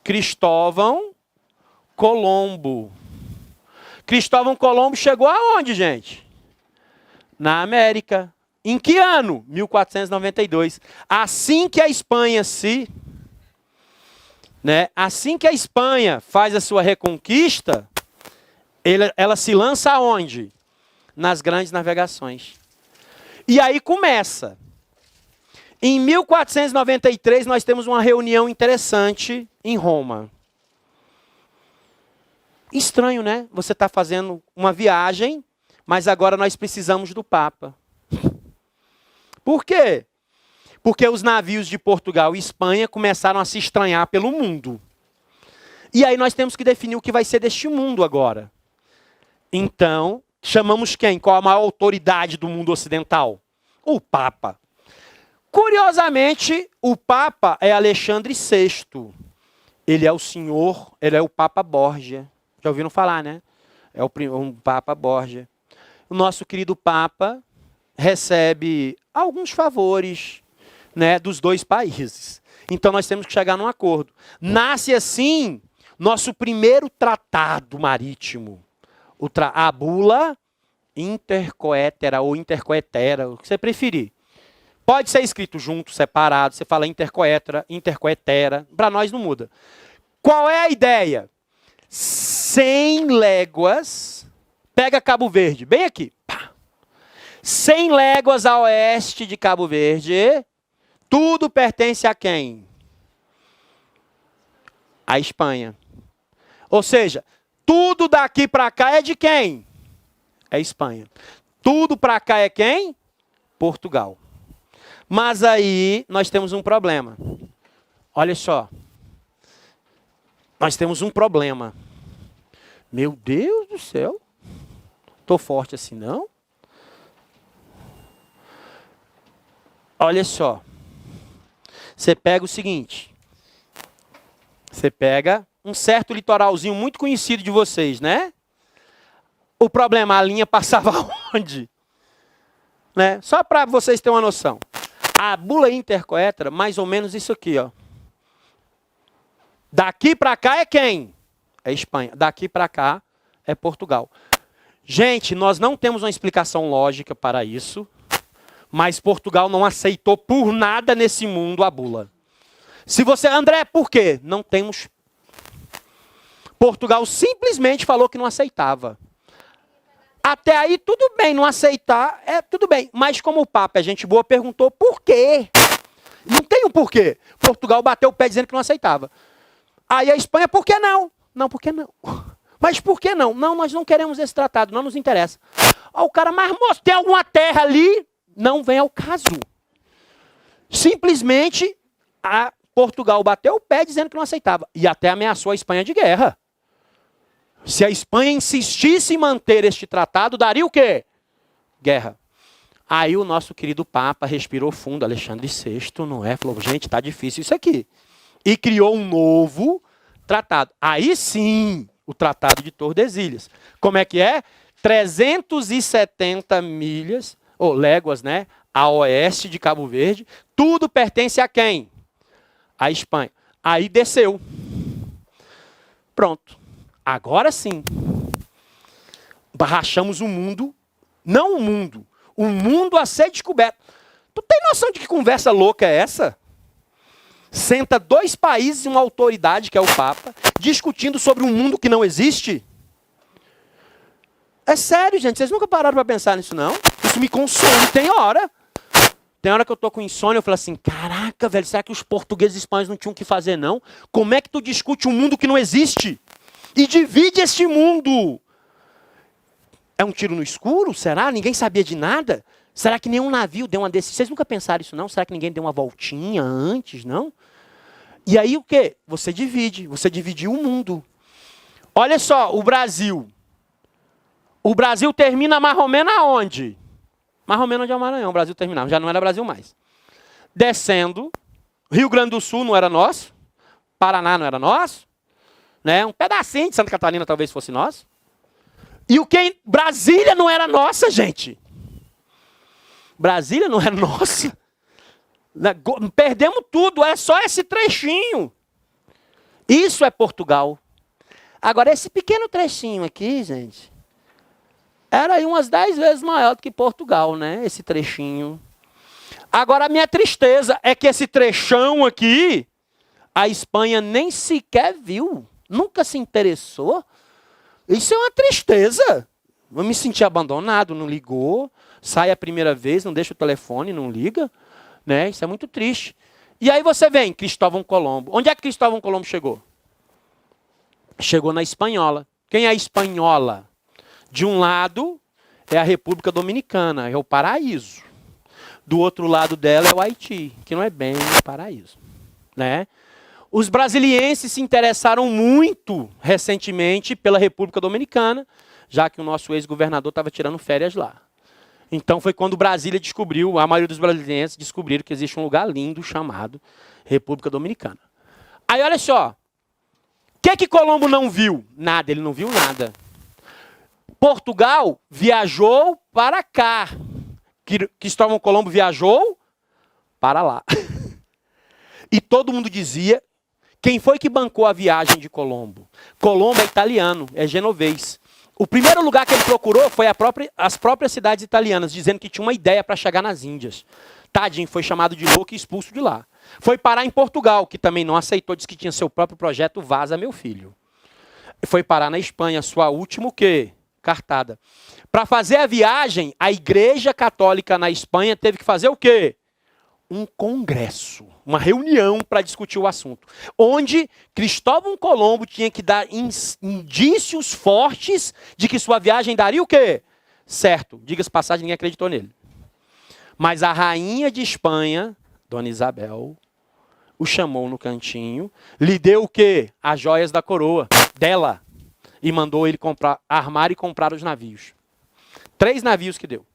Cristóvão Colombo. Cristóvão Colombo chegou aonde, gente? Na América. Em que ano? 1492. Assim que a Espanha assim que a Espanha faz a sua reconquista, ela se lança aonde? Nas grandes navegações. E aí começa. Em 1493 nós temos uma reunião interessante em Roma. Estranho, né? Você está fazendo uma viagem, mas agora nós precisamos do Papa. Por quê? Porque os navios de Portugal e Espanha começaram a se estranhar pelo mundo. E aí nós temos que definir o que vai ser deste mundo agora. Então, chamamos quem? Qual a maior autoridade do mundo ocidental? O Papa. Curiosamente, o Papa é Alexandre VI. Ele é o senhor, ele é o Papa Borgia. Já ouviram falar, né? É o Papa Borgia. O nosso querido Papa recebe alguns favores, né, dos dois países. Então nós temos que chegar num acordo. Nasce assim nosso primeiro tratado marítimo. A bula intercoetera ou intercoetera, o que você preferir. Pode ser escrito junto, separado, você fala intercoetera, intercoetera, para nós não muda. Qual é a ideia? 100 léguas, pega Cabo Verde, bem aqui. 100 léguas a oeste de Cabo Verde, tudo pertence a quem? A Espanha. Ou seja, tudo daqui para cá é de quem? É Espanha. Tudo para cá é quem? Portugal. Mas aí nós temos um problema. Olha só. Nós temos um problema. Meu Deus do céu. Estou forte assim, não? Olha só. Você pega o seguinte. Você pega um certo litoralzinho muito conhecido de vocês, né? O problema, a linha passava onde? Né? Só para vocês terem uma noção. A bula intercoetera, mais ou menos isso aqui, ó. Daqui para cá é quem? É Espanha. Daqui para cá é Portugal. Gente, nós não temos uma explicação lógica para isso, mas Portugal não aceitou por nada nesse mundo a bula. Se você, André, por quê? Não temos. Portugal simplesmente falou que não aceitava. Até aí tudo bem, não aceitar é tudo bem. Mas como o Papa é gente boa, perguntou por quê? Não tem um porquê. Portugal bateu o pé dizendo que não aceitava. Aí a Espanha, por que não? Não, por que não? Mas por que não? Não, nós não queremos esse tratado, não nos interessa. Ó, o cara, mas moço, tem alguma terra ali? Não vem ao caso. Simplesmente, Portugal bateu o pé dizendo que não aceitava. E até ameaçou a Espanha de guerra. Se a Espanha insistisse em manter este tratado, daria o quê? Guerra. Aí o nosso querido Papa respirou fundo, Alexandre VI, não é? Falou, gente, tá difícil isso aqui. E criou um novo tratado. Aí sim, o Tratado de Tordesilhas. Como é que é? 370 milhas, ou léguas, né? A oeste de Cabo Verde. Tudo pertence a quem? A Espanha. Aí desceu. Pronto. Agora sim. Rachamos o mundo. Não o mundo a ser descoberto. Tu tem noção de que conversa louca é essa? Senta dois países e uma autoridade, que é o Papa, discutindo sobre um mundo que não existe? É sério, gente. Vocês nunca pararam para pensar nisso, não? Isso me consome. Tem hora que eu tô com insônia, eu falo assim, caraca, velho, será que os portugueses e espanhóis não tinham o que fazer, não? Como é que tu discute um mundo que não existe? E divide este mundo? É um tiro no escuro? Será? Ninguém sabia de nada? Será que nenhum navio deu uma desses? Vocês nunca pensaram isso, não? Será que ninguém deu uma voltinha antes, não? E aí o quê? Você dividiu o mundo. Olha só, o Brasil. O Brasil termina mais ou menos aonde? Mais ou menos onde é o Maranhão, o Brasil terminava. Já não era Brasil mais. Descendo, Rio Grande do Sul não era nosso, Paraná não era nosso, né? Um pedacinho de Santa Catarina talvez fosse nosso. E o que? Brasília não era nossa, gente. Brasília não era nossa. Perdemos tudo, é só esse trechinho. Isso é Portugal. Agora, esse pequeno trechinho aqui, gente, era aí umas 10 vezes maior do que Portugal, né? Esse trechinho. Agora, a minha tristeza é que esse trechão aqui, a Espanha nem sequer viu. Nunca se interessou. Isso é uma tristeza. Eu me senti abandonado, não ligou. Sai a primeira vez, não deixa o telefone, não liga. Né? Isso é muito triste. E aí você vem, Cristóvão Colombo. Onde é que Cristóvão Colombo chegou? Chegou na Espanhola. Quem é a Espanhola? De um lado é a República Dominicana, é o paraíso. Do outro lado dela é o Haiti, que não é bem o paraíso. Né? Os brasilienses se interessaram muito recentemente pela República Dominicana, já que o nosso ex-governador estava tirando férias lá. Então foi quando Brasília descobriu, a maioria dos brasileiros descobriram que existe um lugar lindo chamado República Dominicana. Aí olha só, o que Colombo não viu? Nada, ele não viu nada. Portugal viajou para cá. Cristóvão Colombo viajou para lá. E todo mundo dizia, quem foi que bancou a viagem de Colombo? Colombo é italiano, é genovês. O primeiro lugar que ele procurou foi as próprias cidades italianas, dizendo que tinha uma ideia para chegar nas Índias. Tadinho, foi chamado de louco e expulso de lá. Foi parar em Portugal, que também não aceitou, disse que tinha seu próprio projeto, Vaza, meu filho. Foi parar na Espanha, sua última o quê? Cartada. Para fazer a viagem, a Igreja Católica na Espanha teve que fazer o quê? Um congresso, uma reunião para discutir o assunto, onde Cristóvão Colombo tinha que dar indícios fortes de que sua viagem daria o quê? Certo, diga-se passagem, ninguém acreditou nele. Mas a rainha de Espanha, Dona Isabel, o chamou no cantinho, lhe deu o quê? As joias da coroa dela, e mandou ele armar e comprar os navios. 3 navios que deu.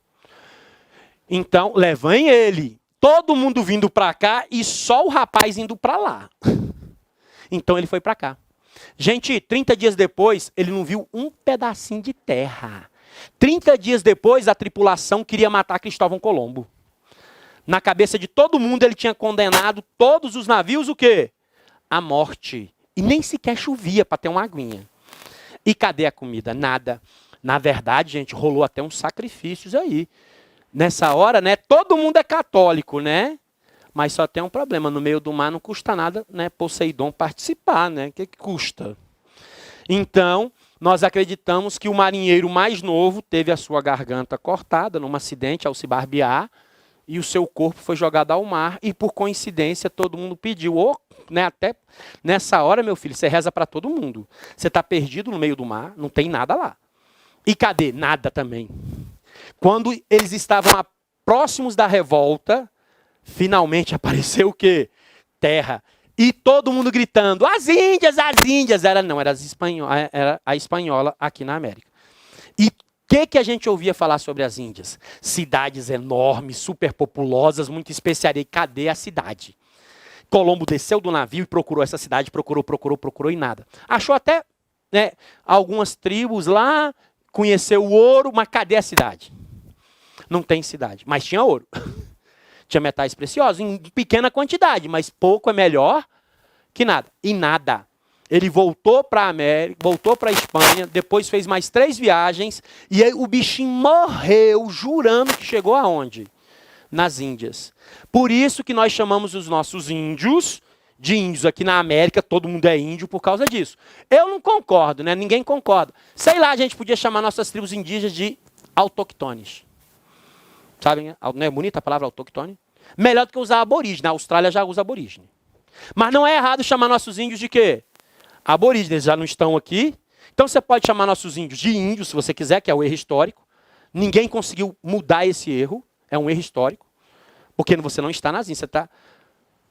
Então, levem ele. Todo mundo vindo para cá e só o rapaz indo para lá. Então ele foi para cá. Gente, 30 dias depois, ele não viu um pedacinho de terra. 30 dias depois, a tripulação queria matar Cristóvão Colombo. Na cabeça de todo mundo, ele tinha condenado todos os navios, o quê? À morte. E nem sequer chovia para ter uma aguinha. E cadê a comida? Nada. Na verdade, gente, rolou até uns sacrifícios aí. Nessa hora, né, todo mundo é católico, né? Mas só tem um problema, no meio do mar não custa nada, né, Poseidon participar, né? O que custa? Então, nós acreditamos que o marinheiro mais novo teve a sua garganta cortada num acidente ao se barbear e o seu corpo foi jogado ao mar e por coincidência todo mundo pediu, né, até nessa hora, meu filho, você reza para todo mundo. Você está perdido no meio do mar, não tem nada lá. E cadê? Nada também. Quando eles estavam próximos da revolta, finalmente apareceu o quê? Terra. E todo mundo gritando, as Índias, as Índias. Era a espanhola aqui na América. E o que a gente ouvia falar sobre as Índias? Cidades enormes, superpopulosas, muita especiaria. E cadê a cidade? Colombo desceu do navio e procurou essa cidade, procurou e nada. Achou até, né, algumas tribos lá, conheceu o ouro, mas cadê a cidade? Não tem cidade, mas tinha ouro. Tinha metais preciosos, em pequena quantidade, mas pouco é melhor que nada. E nada. Ele voltou para a América, voltou para a Espanha, depois fez mais 3 viagens, e aí o bichinho morreu, jurando que chegou aonde? Nas Índias. Por isso que nós chamamos os nossos índios de índios. Aqui na América todo mundo é índio por causa disso. Eu não concordo, né? Ninguém concorda. Sei lá, a gente podia chamar nossas tribos indígenas de autoctones. Sabem? Não é bonita a palavra autoctone? Melhor do que usar aborígene. A Austrália já usa aborígene. Mas não é errado chamar nossos índios de quê? Aborígenes, já não estão aqui. Então você pode chamar nossos índios de índios, se você quiser, que é o erro histórico. Ninguém conseguiu mudar esse erro. É um erro histórico. Porque você não está nas Índias, você está,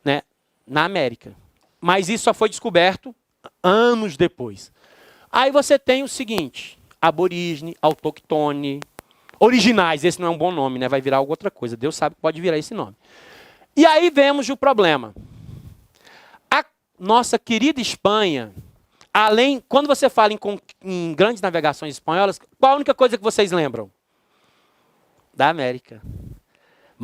né, na América. Mas isso só foi descoberto anos depois. Aí você tem o seguinte: aborígene, autóctone, originais. Esse não é um bom nome, né? Vai virar alguma outra coisa. Deus sabe que pode virar esse nome. E aí vemos o problema. A nossa querida Espanha, além, quando você fala em grandes navegações espanholas, qual a única coisa que vocês lembram? Da América.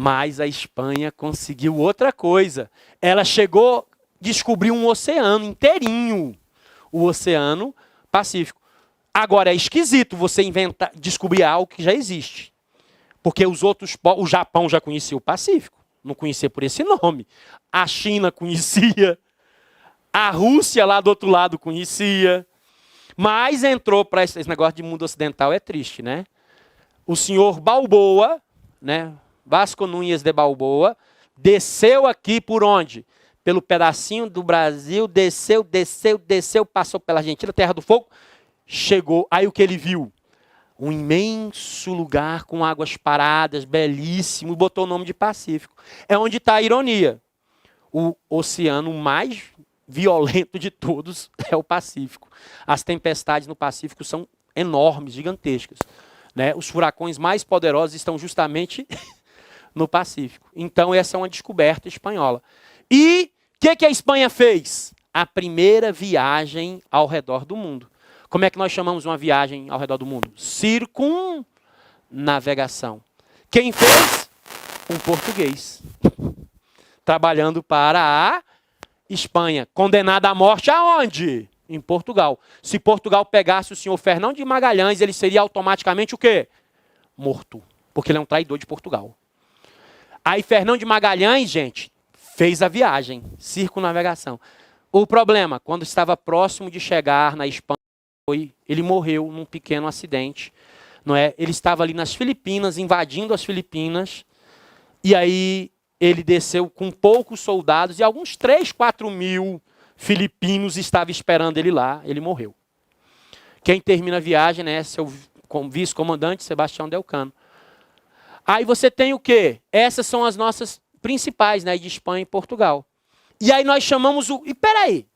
Mas a Espanha conseguiu outra coisa. Ela chegou a descobrir um oceano inteirinho. O Oceano Pacífico. Agora, é esquisito você descobrir algo que já existe. Porque o Japão já conhecia o Pacífico. Não conhecia por esse nome. A China conhecia. A Rússia lá do outro lado conhecia. Mas entrou para esse negócio de mundo ocidental, é triste, né? O senhor Balboa, né? Vasco Núñez de Balboa, desceu aqui por onde? Pelo pedacinho do Brasil, desceu, passou pela Argentina, Terra do Fogo, chegou. Aí o que ele viu? Um imenso lugar com águas paradas, belíssimo, e botou o nome de Pacífico. É onde está a ironia. O oceano mais violento de todos é o Pacífico. As tempestades no Pacífico são enormes, gigantescas. Né? Os furacões mais poderosos estão justamente no Pacífico. Então, essa é uma descoberta espanhola. E o que a Espanha fez? A primeira viagem ao redor do mundo. Como é que nós chamamos uma viagem ao redor do mundo? Circunnavegação. Quem fez? Um português. Trabalhando para a Espanha. Condenado à morte aonde? Em Portugal. Se Portugal pegasse o senhor Fernão de Magalhães, ele seria automaticamente o quê? Morto. Porque ele é um traidor de Portugal. Aí Fernão de Magalhães, gente, fez a viagem, circunnavegação. O problema, quando estava próximo de chegar na Espanha, ele morreu num pequeno acidente. Não é? Ele estava ali nas Filipinas, invadindo as Filipinas, e aí ele desceu com poucos soldados, e alguns 3, 4 mil filipinos estavam esperando ele lá, ele morreu. Quem termina a viagem, né, é seu vice-comandante, Sebastião Delcano. Aí você tem o quê? Essas são as nossas principais, né, de Espanha e Portugal. E aí nós chamamos o... E peraí.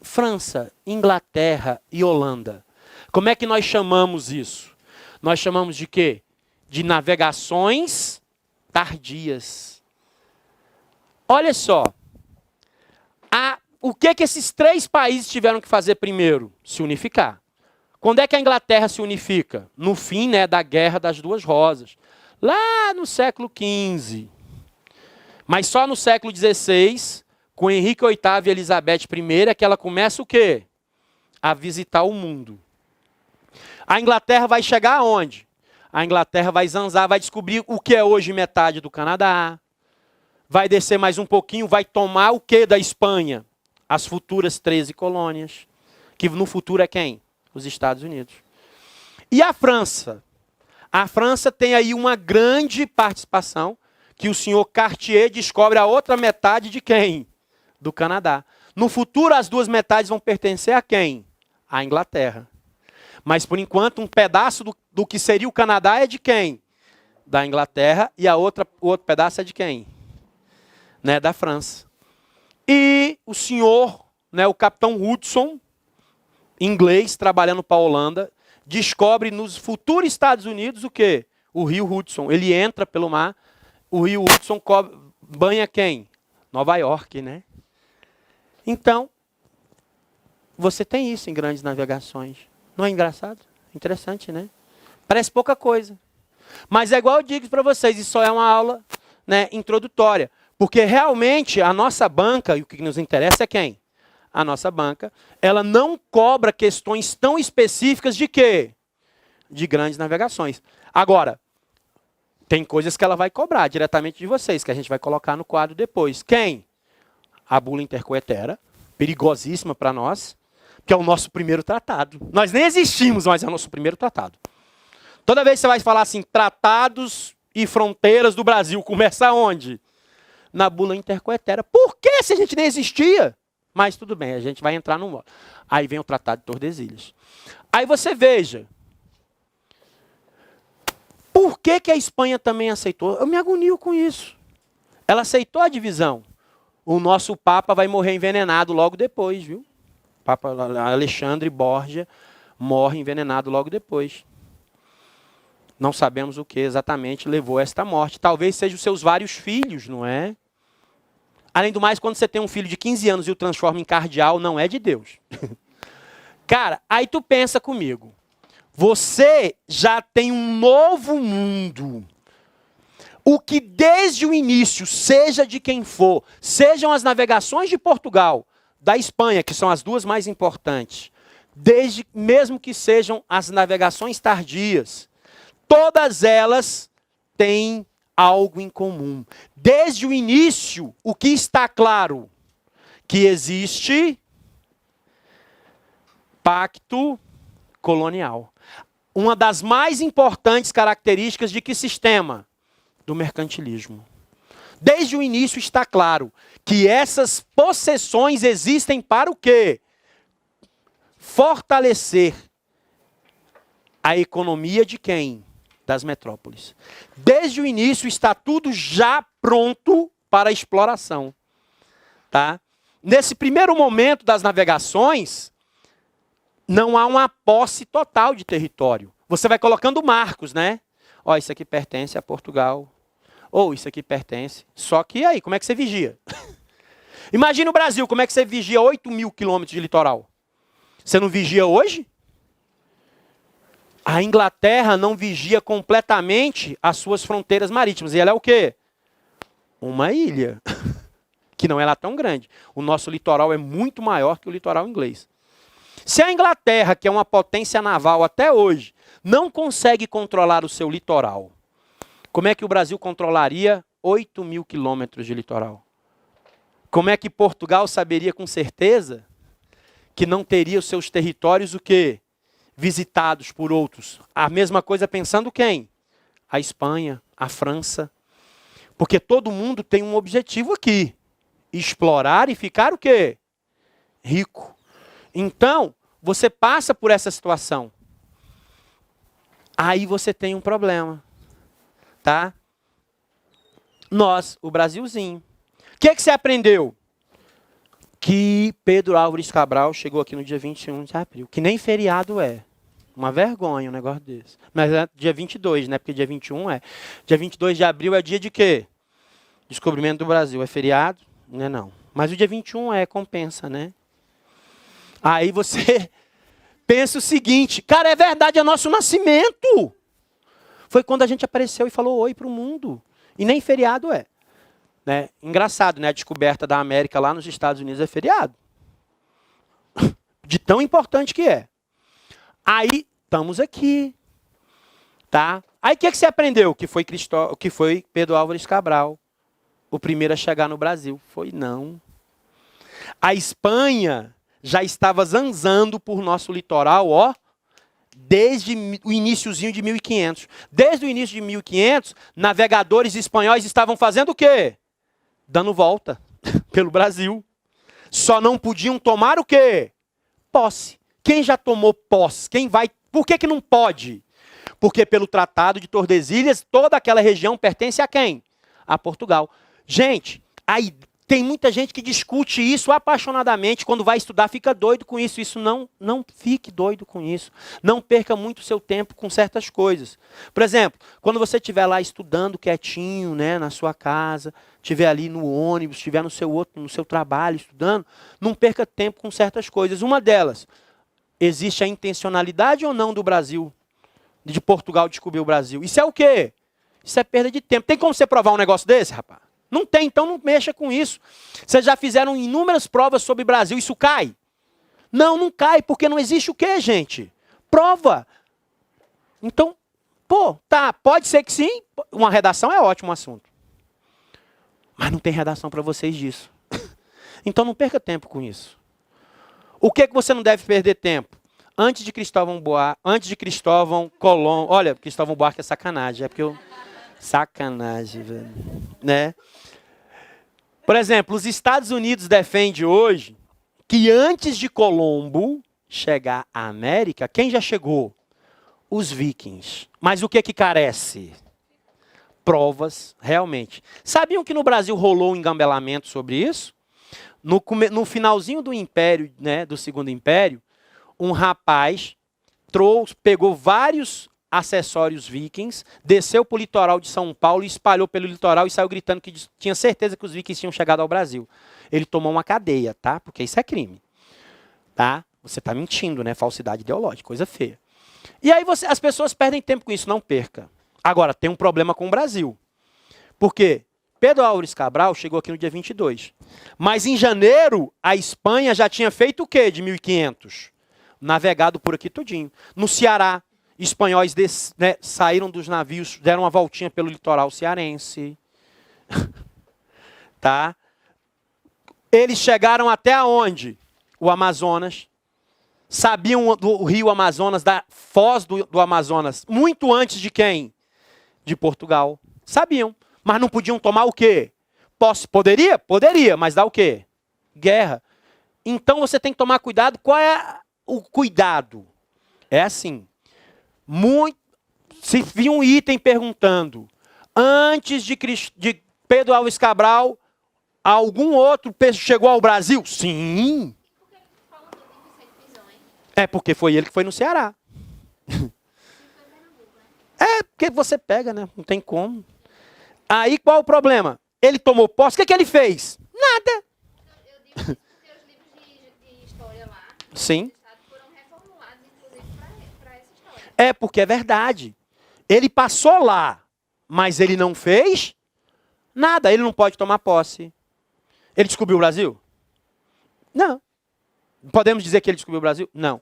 França, Inglaterra e Holanda. Como é que nós chamamos isso? Nós chamamos de quê? De navegações tardias. Olha só. O que esses 3 países tiveram que fazer primeiro? Se unificar. Quando é que a Inglaterra se unifica? No fim, né, da Guerra das Duas Rosas. Lá no século XV. Mas só no século XVI, com Henrique VIII e Elizabeth I, é que ela começa o quê? A visitar o mundo. A Inglaterra vai chegar aonde? A Inglaterra vai zanzar, vai descobrir o que é hoje metade do Canadá. Vai descer mais um pouquinho, vai tomar o que da Espanha? As futuras 13 colônias. Que no futuro é quem? Os Estados Unidos. E a França? A França tem aí uma grande participação, que o senhor Cartier descobre a outra metade de quem? Do Canadá. No futuro, as 2 metades vão pertencer a quem? À Inglaterra. Mas, por enquanto, um pedaço do que seria o Canadá é de quem? Da Inglaterra. E o outro pedaço é de quem? Né, da França. E o senhor, né, o capitão Hudson, inglês, trabalhando para a Holanda, descobre nos futuros Estados Unidos o quê? O rio Hudson. Ele entra pelo mar, o rio Hudson banha quem? Nova York, né? Então, você tem isso em grandes navegações. Não é engraçado? Interessante, né? Parece pouca coisa. Mas é igual eu digo para vocês, isso só é uma aula, né, introdutória. Porque realmente a nossa banca, e o que nos interessa é quem? A nossa banca, ela não cobra questões tão específicas de quê? De grandes navegações. Agora, tem coisas que ela vai cobrar diretamente de vocês, que a gente vai colocar no quadro depois. Quem? A bula intercoetera, perigosíssima para nós, que é o nosso primeiro tratado. Nós nem existimos, mas é o nosso primeiro tratado. Toda vez que você vai falar assim, tratados e fronteiras do Brasil, começa onde? Na bula intercoetera. Por que se a gente nem existia? Mas tudo bem, a gente vai entrar no modo. Aí vem o Tratado de Tordesilhas. Aí você veja, por que que a Espanha também aceitou? Eu me agonio com isso. Ela aceitou a divisão. O nosso Papa vai morrer envenenado logo depois, viu? Papa Alexandre Borgia morre envenenado logo depois. Não sabemos o que exatamente levou a esta morte. Talvez sejam os seus vários filhos, não é? Além do mais, quando você tem um filho de 15 anos e o transforma em cardeal, não é de Deus. Cara, aí tu pensa comigo. Você já tem um novo mundo. O que desde o início, seja de quem for, sejam as navegações de Portugal, da Espanha, que são as duas mais importantes, desde mesmo que sejam as navegações tardias, todas elas têm algo em comum. Desde o início, o que está claro? Que existe pacto colonial. Uma das mais importantes características de que sistema? Do mercantilismo. Desde o início está claro que essas possessões existem para o quê? Fortalecer a economia de quem? Das metrópoles. Desde o início está tudo já pronto para a exploração. Tá? Nesse primeiro momento das navegações, não há uma posse total de território. Você vai colocando marcos, né? Ó, isso aqui pertence a Portugal. Ou isso aqui pertence. Só que aí, como é que você vigia? Imagina o Brasil, como é que você vigia 8.000 quilômetros de litoral? Você não vigia hoje? A Inglaterra não vigia completamente as suas fronteiras marítimas. E ela é o quê? Uma ilha. Que não é lá tão grande. O nosso litoral é muito maior que o litoral inglês. Se a Inglaterra, que é uma potência naval até hoje, não consegue controlar o seu litoral, como é que o Brasil controlaria 8.000 quilômetros de litoral? Como é que Portugal saberia com certeza que não teria os seus territórios o quê? Visitados por outros? A mesma coisa pensando quem? A Espanha, a França. Porque todo mundo tem um objetivo aqui. Explorar e ficar o quê? Rico. Então, você passa por essa situação. Aí você tem um problema. Tá? Nós, o Brasilzinho. O que você aprendeu? Que Pedro Álvares Cabral chegou aqui no dia 21 de abril. Que nem feriado é. Uma vergonha um negócio desse. Mas é dia 22, né? Porque dia 21 é. Dia 22 de abril é dia de quê? Descobrimento do Brasil. É feriado? Não é não. Mas o dia 21 é, compensa, né? Aí você pensa o seguinte. Cara, é verdade, é nosso nascimento. Foi quando a gente apareceu e falou oi para o mundo. E nem feriado é. Né? Engraçado, né? A descoberta da América lá nos Estados Unidos é feriado. De tão importante que é. Aí, estamos aqui. Tá? Aí, o que você aprendeu? Que foi Pedro Álvares Cabral. O primeiro a chegar no Brasil. Foi não. A Espanha já estava zanzando por nosso litoral, ó. Desde o iniciozinho de 1500. Desde o início de 1500, navegadores espanhóis estavam fazendo o quê? Dando volta pelo Brasil. Só não podiam tomar o quê? Posse. Quem já tomou posse? Quem vai? Por que não pode? Porque pelo Tratado de Tordesilhas, toda aquela região pertence a quem? A Portugal. Gente, aí tem muita gente que discute isso apaixonadamente, quando vai estudar fica doido com isso. Isso não fique doido com isso. Não perca muito seu tempo com certas coisas. Por exemplo, quando você estiver lá estudando quietinho, né, na sua casa, estiver ali no ônibus, estiver no seu trabalho, estudando, não perca tempo com certas coisas. Uma delas, existe a intencionalidade ou não do Brasil, de Portugal descobrir o Brasil? Isso é o quê? Isso é perda de tempo. Tem como você provar um negócio desse, rapaz? Não tem, então não mexa com isso. Vocês já fizeram inúmeras provas sobre o Brasil, isso cai? Não, não cai, porque não existe o quê, gente? Prova. Então, tá, pode ser que sim, uma redação é ótimo assunto. Mas não tem redação para vocês disso. Então não perca tempo com isso. O que você não deve perder tempo? Antes de Cristóvão Colombo, olha, Cristóvão Buarque é sacanagem, é porque eu... Sacanagem, velho. Né? Por exemplo, os Estados Unidos defendem hoje que antes de Colombo chegar à América, quem já chegou? Os vikings. Mas o que carece? Provas, realmente. Sabiam que no Brasil rolou um engambelamento sobre isso? No finalzinho do Império, né, do Segundo Império, um rapaz pegou vários acessórios vikings, desceu para o litoral de São Paulo, espalhou pelo litoral e saiu gritando que tinha certeza que os vikings tinham chegado ao Brasil. Ele tomou uma cadeia, tá? Porque isso é crime. Tá? Você está mentindo, né? Falsidade ideológica, coisa feia. E aí as pessoas perdem tempo com isso, não perca. Agora, tem um problema com o Brasil. Por quê? Pedro Álvares Cabral chegou aqui no dia 22. Mas em janeiro, a Espanha já tinha feito o quê de 1500? Navegado por aqui tudinho. No Ceará, espanhóis saíram dos navios, deram uma voltinha pelo litoral cearense. Tá? Eles chegaram até aonde? O Amazonas. Sabiam do rio Amazonas, da foz do Amazonas, muito antes de quem? De Portugal. Sabiam. Mas não podiam tomar o quê? Posse. Poderia? Poderia, mas dá o quê? Guerra. Então você tem que tomar cuidado. Qual é o cuidado? É assim. Se vir um item perguntando, antes de Pedro Álvares Cabral, algum outro chegou ao Brasil? Sim. É porque foi ele que foi no Ceará. É porque você pega, né? Não tem como. Aí qual o problema? Ele tomou posse, o que ele fez? Nada. Eu digo que os livros de história lá, sim, foram reformulados, inclusive, para essa história. É porque é verdade. Ele passou lá, mas ele não fez nada. Ele não pode tomar posse. Ele descobriu o Brasil? Não. Podemos dizer que ele descobriu o Brasil? Não.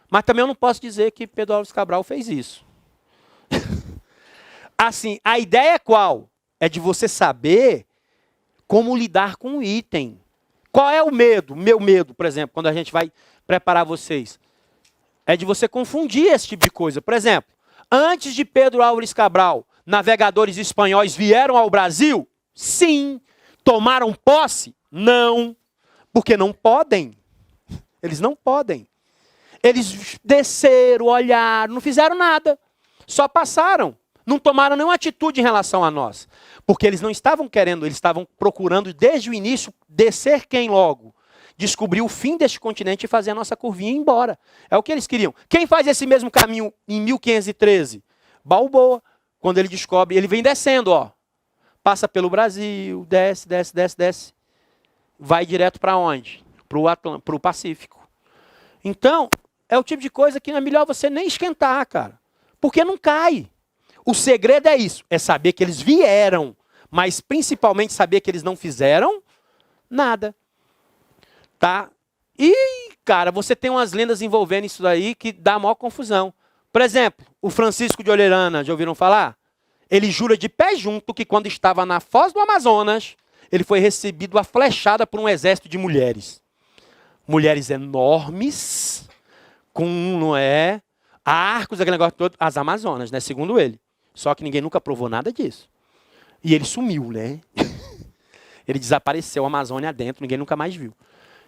Mas também eu não posso dizer que Pedro Álvares Cabral fez isso. Assim, a ideia é qual? É de você saber como lidar com o item. Qual é o medo? Meu medo, por exemplo, quando a gente vai preparar vocês. É de você confundir esse tipo de coisa. Por exemplo, antes de Pedro Álvares Cabral, navegadores espanhóis vieram ao Brasil? Sim. Tomaram posse? Não. Porque não podem. Eles não podem. Eles desceram, olharam, não fizeram nada. Só passaram. Não tomaram nenhuma atitude em relação a nós. Porque eles não estavam querendo, eles estavam procurando desde o início descer quem logo? Descobrir o fim deste continente e fazer a nossa curvinha e ir embora. É o que eles queriam. Quem faz esse mesmo caminho em 1513? Balboa. Quando ele descobre, ele vem descendo, ó. Passa pelo Brasil, desce, desce, desce, desce. Vai direto para onde? Para o Pacífico. Então, é o tipo de coisa que é melhor você nem esquentar, cara. Porque não cai. O segredo é isso, é saber que eles vieram, mas principalmente saber que eles não fizeram nada. Tá? E, cara, você tem umas lendas envolvendo isso daí que dá a maior confusão. Por exemplo, o Francisco de Orellana, já ouviram falar? Ele jura de pé junto que quando estava na foz do Amazonas, ele foi recebido a flechada por um exército de mulheres. Mulheres enormes, com, não é, arcos, aquele negócio todo, as Amazonas, né, segundo ele. Só que ninguém nunca provou nada disso. E ele sumiu, né? Ele desapareceu, a Amazônia dentro, ninguém nunca mais viu.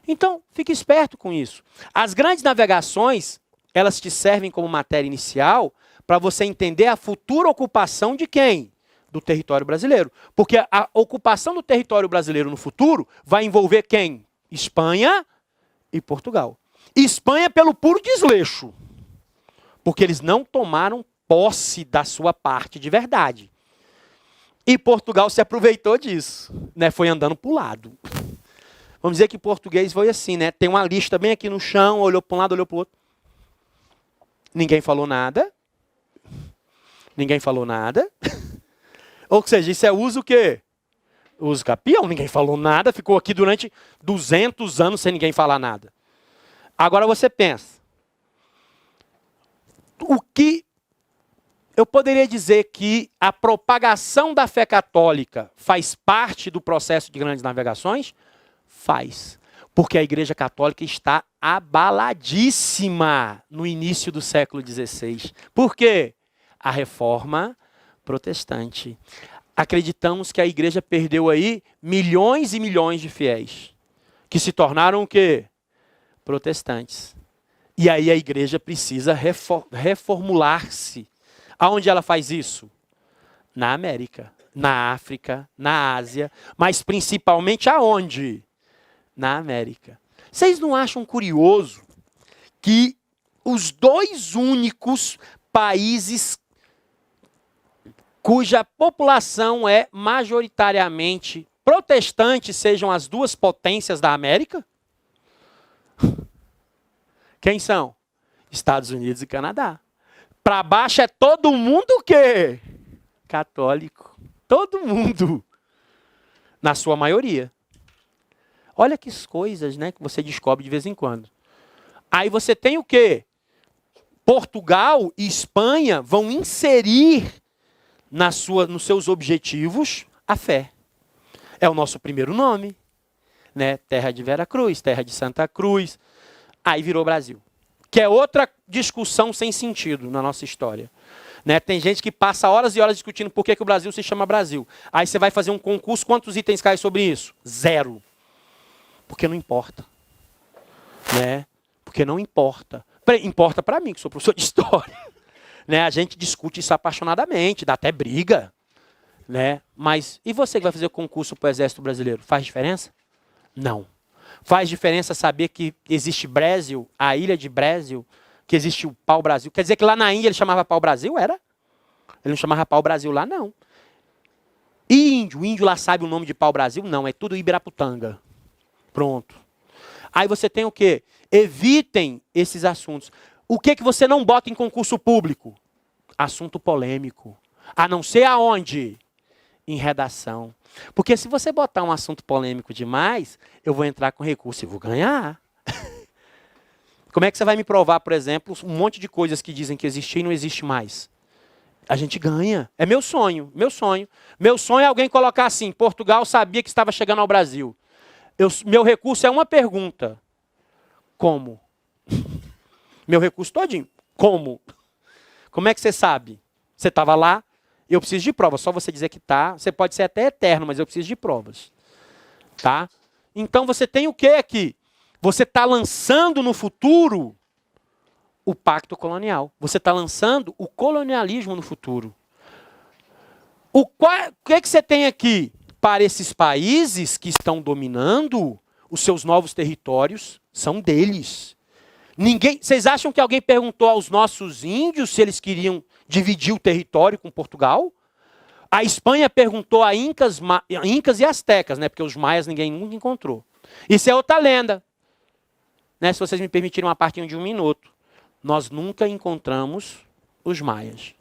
Então, fique esperto com isso. As grandes navegações, elas te servem como matéria inicial para você entender a futura ocupação de quem? Do território brasileiro. Porque a ocupação do território brasileiro no futuro vai envolver quem? Espanha e Portugal. Espanha pelo puro desleixo. Porque eles não tomaram posse da sua parte de verdade. E Portugal se aproveitou disso, né? Foi andando para o lado. Vamos dizer que português foi assim, né? Tem uma lista bem aqui no chão, olhou para um lado, olhou para o outro. Ninguém falou nada. Ninguém falou nada. Ou seja, isso é uso o quê? Uso capião. Ninguém falou nada, ficou aqui durante 200 anos sem ninguém falar nada. Agora você pensa. O que eu poderia dizer que a propagação da fé católica faz parte do processo de grandes navegações? Faz. Porque a Igreja Católica está abaladíssima no início do século XVI. Por quê? A Reforma Protestante. Acreditamos que a Igreja perdeu aí milhões e milhões de fiéis, que se tornaram o quê? Protestantes. E aí a Igreja precisa reformular-se. Aonde ela faz isso? Na América, na África, na Ásia, mas principalmente aonde? Na América. Vocês não acham curioso que os dois únicos países cuja população é majoritariamente protestante sejam as duas potências da América? Quem são? Estados Unidos e Canadá. Para baixo é todo mundo o quê? Católico. Todo mundo. Na sua maioria. Olha que coisas, né, que você descobre de vez em quando. Aí você tem o quê? Portugal e Espanha vão inserir nos seus objetivos a fé. É o nosso primeiro nome. Né? Terra de Vera Cruz, terra de Santa Cruz. Aí virou Brasil. Que é outra discussão sem sentido na nossa história. Né? Tem gente que passa horas e horas discutindo por que o Brasil se chama Brasil. Aí você vai fazer um concurso, quantos itens caem sobre isso? 0. Porque não importa. Né? Porque não importa. Importa para mim, que sou professor de história. Né? A gente discute isso apaixonadamente, dá até briga. Né? Mas e você que vai fazer o concurso para o Exército Brasileiro? Faz diferença? Não. Faz diferença saber que existe Brasil, a ilha de Brasil, que existe o pau-brasil. Quer dizer que lá na Índia ele chamava pau-brasil? Era? Ele não chamava pau-brasil lá, não. E índio? O índio lá sabe o nome de pau-brasil? Não, é tudo Ibiraputanga. Pronto. Aí você tem o quê? Evitem esses assuntos. O que você não bota em concurso público? Assunto polêmico. A não ser aonde? Em redação. Porque se você botar um assunto polêmico demais, eu vou entrar com recurso e vou ganhar. Como é que você vai me provar, por exemplo, um monte de coisas que dizem que existia e não existe mais? A gente ganha. É meu sonho, meu sonho. Meu sonho é alguém colocar assim, Portugal sabia que estava chegando ao Brasil. Meu recurso é uma pergunta. Como? Meu recurso todinho. Como? Como é que você sabe? Você estava lá? Eu preciso de provas. Só você dizer que está. Você pode ser até eterno, mas eu preciso de provas. Tá? Então você tem o que aqui? Você está lançando no futuro o pacto colonial. Você está lançando o colonialismo no futuro. O que você tem aqui para esses países que estão dominando os seus novos territórios? São deles. Vocês acham que alguém perguntou aos nossos índios se eles queriam dividir o território com Portugal? A Espanha perguntou a Incas e Astecas, né? Porque os maias ninguém nunca encontrou. Isso é outra lenda. Né? Se vocês me permitirem uma partinha de 1 minuto. Nós nunca encontramos os maias.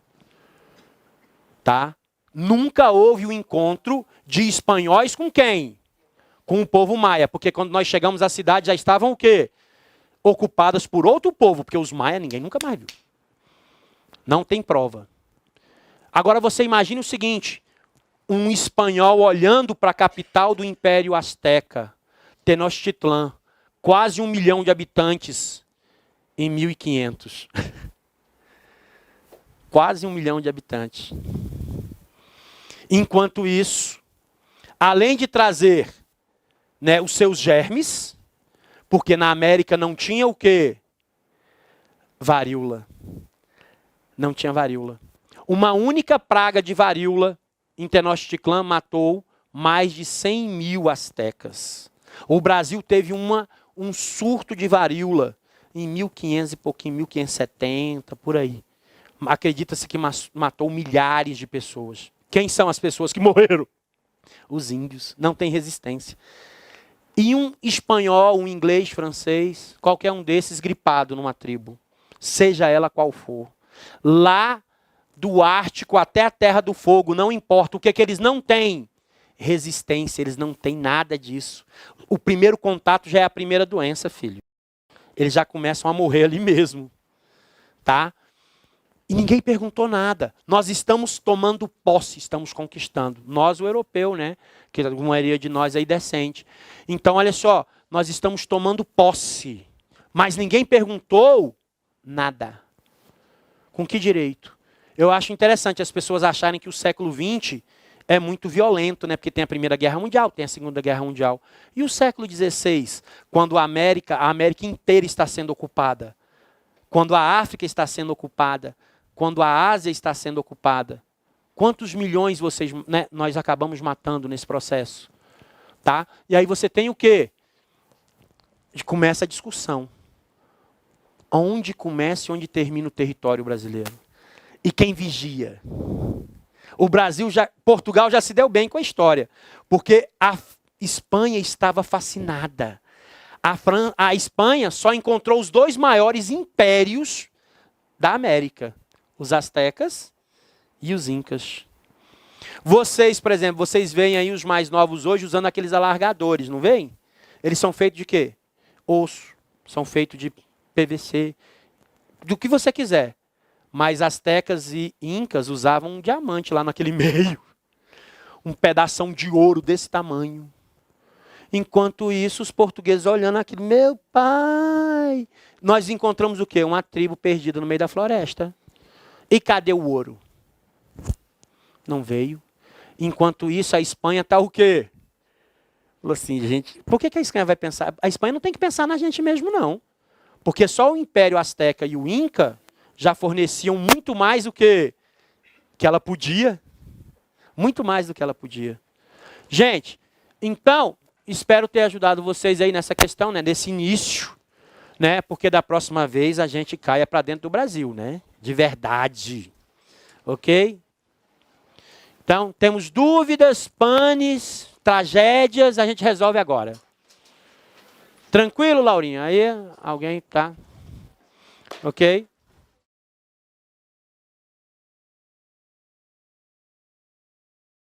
Tá? Nunca houve o encontro de espanhóis com quem? Com o povo maia. Porque quando nós chegamos à cidade já estavam o quê? Ocupadas por outro povo. Porque os maias ninguém nunca mais viu. Não tem prova. Agora você imagine o seguinte. Um espanhol olhando para a capital do Império Azteca. Tenochtitlán. Quase 1 milhão de habitantes em 1500. Quase 1 milhão de habitantes. Enquanto isso, além de trazer, né, os seus germes, porque na América não tinha o quê? Varíola. Não tinha varíola. Uma única praga de varíola em Tenochtitlán matou mais de 100 mil astecas. O Brasil teve um surto de varíola em 1500 e pouquinho, 1570, por aí. Acredita-se que matou milhares de pessoas. Quem são as pessoas que morreram? Os índios. Não tem resistência. E um espanhol, um inglês, francês, qualquer um desses gripado numa tribo, seja ela qual for. Lá do Ártico até a Terra do Fogo, não importa o que é que eles não têm. Resistência, eles não têm nada disso. O primeiro contato já é a primeira doença, filho. Eles já começam a morrer ali mesmo. Tá? E ninguém perguntou nada. Nós estamos tomando posse, estamos conquistando. Nós, o europeu, né? Que a maioria de nós aí decente. Então, olha só, nós estamos tomando posse. Mas ninguém perguntou nada. Com que direito? Eu acho interessante as pessoas acharem que o século XX é muito violento, né? Porque tem a Primeira Guerra Mundial, tem a Segunda Guerra Mundial. E o século XVI, quando a América inteira está sendo ocupada, quando a África está sendo ocupada, quando a Ásia está sendo ocupada, quantos milhões nós acabamos matando nesse processo? Tá? E aí você tem o quê? Começa a discussão. Onde começa e onde termina o território brasileiro? E quem vigia? Portugal já se deu bem com a história, porque a Espanha estava fascinada. A Espanha só encontrou os dois maiores impérios da América, os astecas e os incas. Vocês, por exemplo, vocês veem aí os mais novos hoje usando aqueles alargadores, não veem? Eles são feitos de quê? Osso, são feitos de PVC, do que você quiser. Mas astecas e incas usavam um diamante lá naquele meio. Um pedação de ouro desse tamanho. Enquanto isso, os portugueses olhando aquilo, meu pai, nós encontramos o quê? Uma tribo perdida no meio da floresta. E cadê o ouro? Não veio. Enquanto isso, a Espanha está o quê? Falou assim, gente, por que a Espanha vai pensar? A Espanha não tem que pensar na gente mesmo, não. Porque só o Império Azteca e o Inca já forneciam muito mais do que ela podia. Muito mais do que ela podia. Gente, então, espero ter ajudado vocês aí nessa questão, né? Nesse início, né? Porque da próxima vez a gente caia para dentro do Brasil, né? De verdade. Ok? Então, temos dúvidas, panes, tragédias, a gente resolve agora. Tranquilo, Laurinha? Aí, alguém tá? Ok?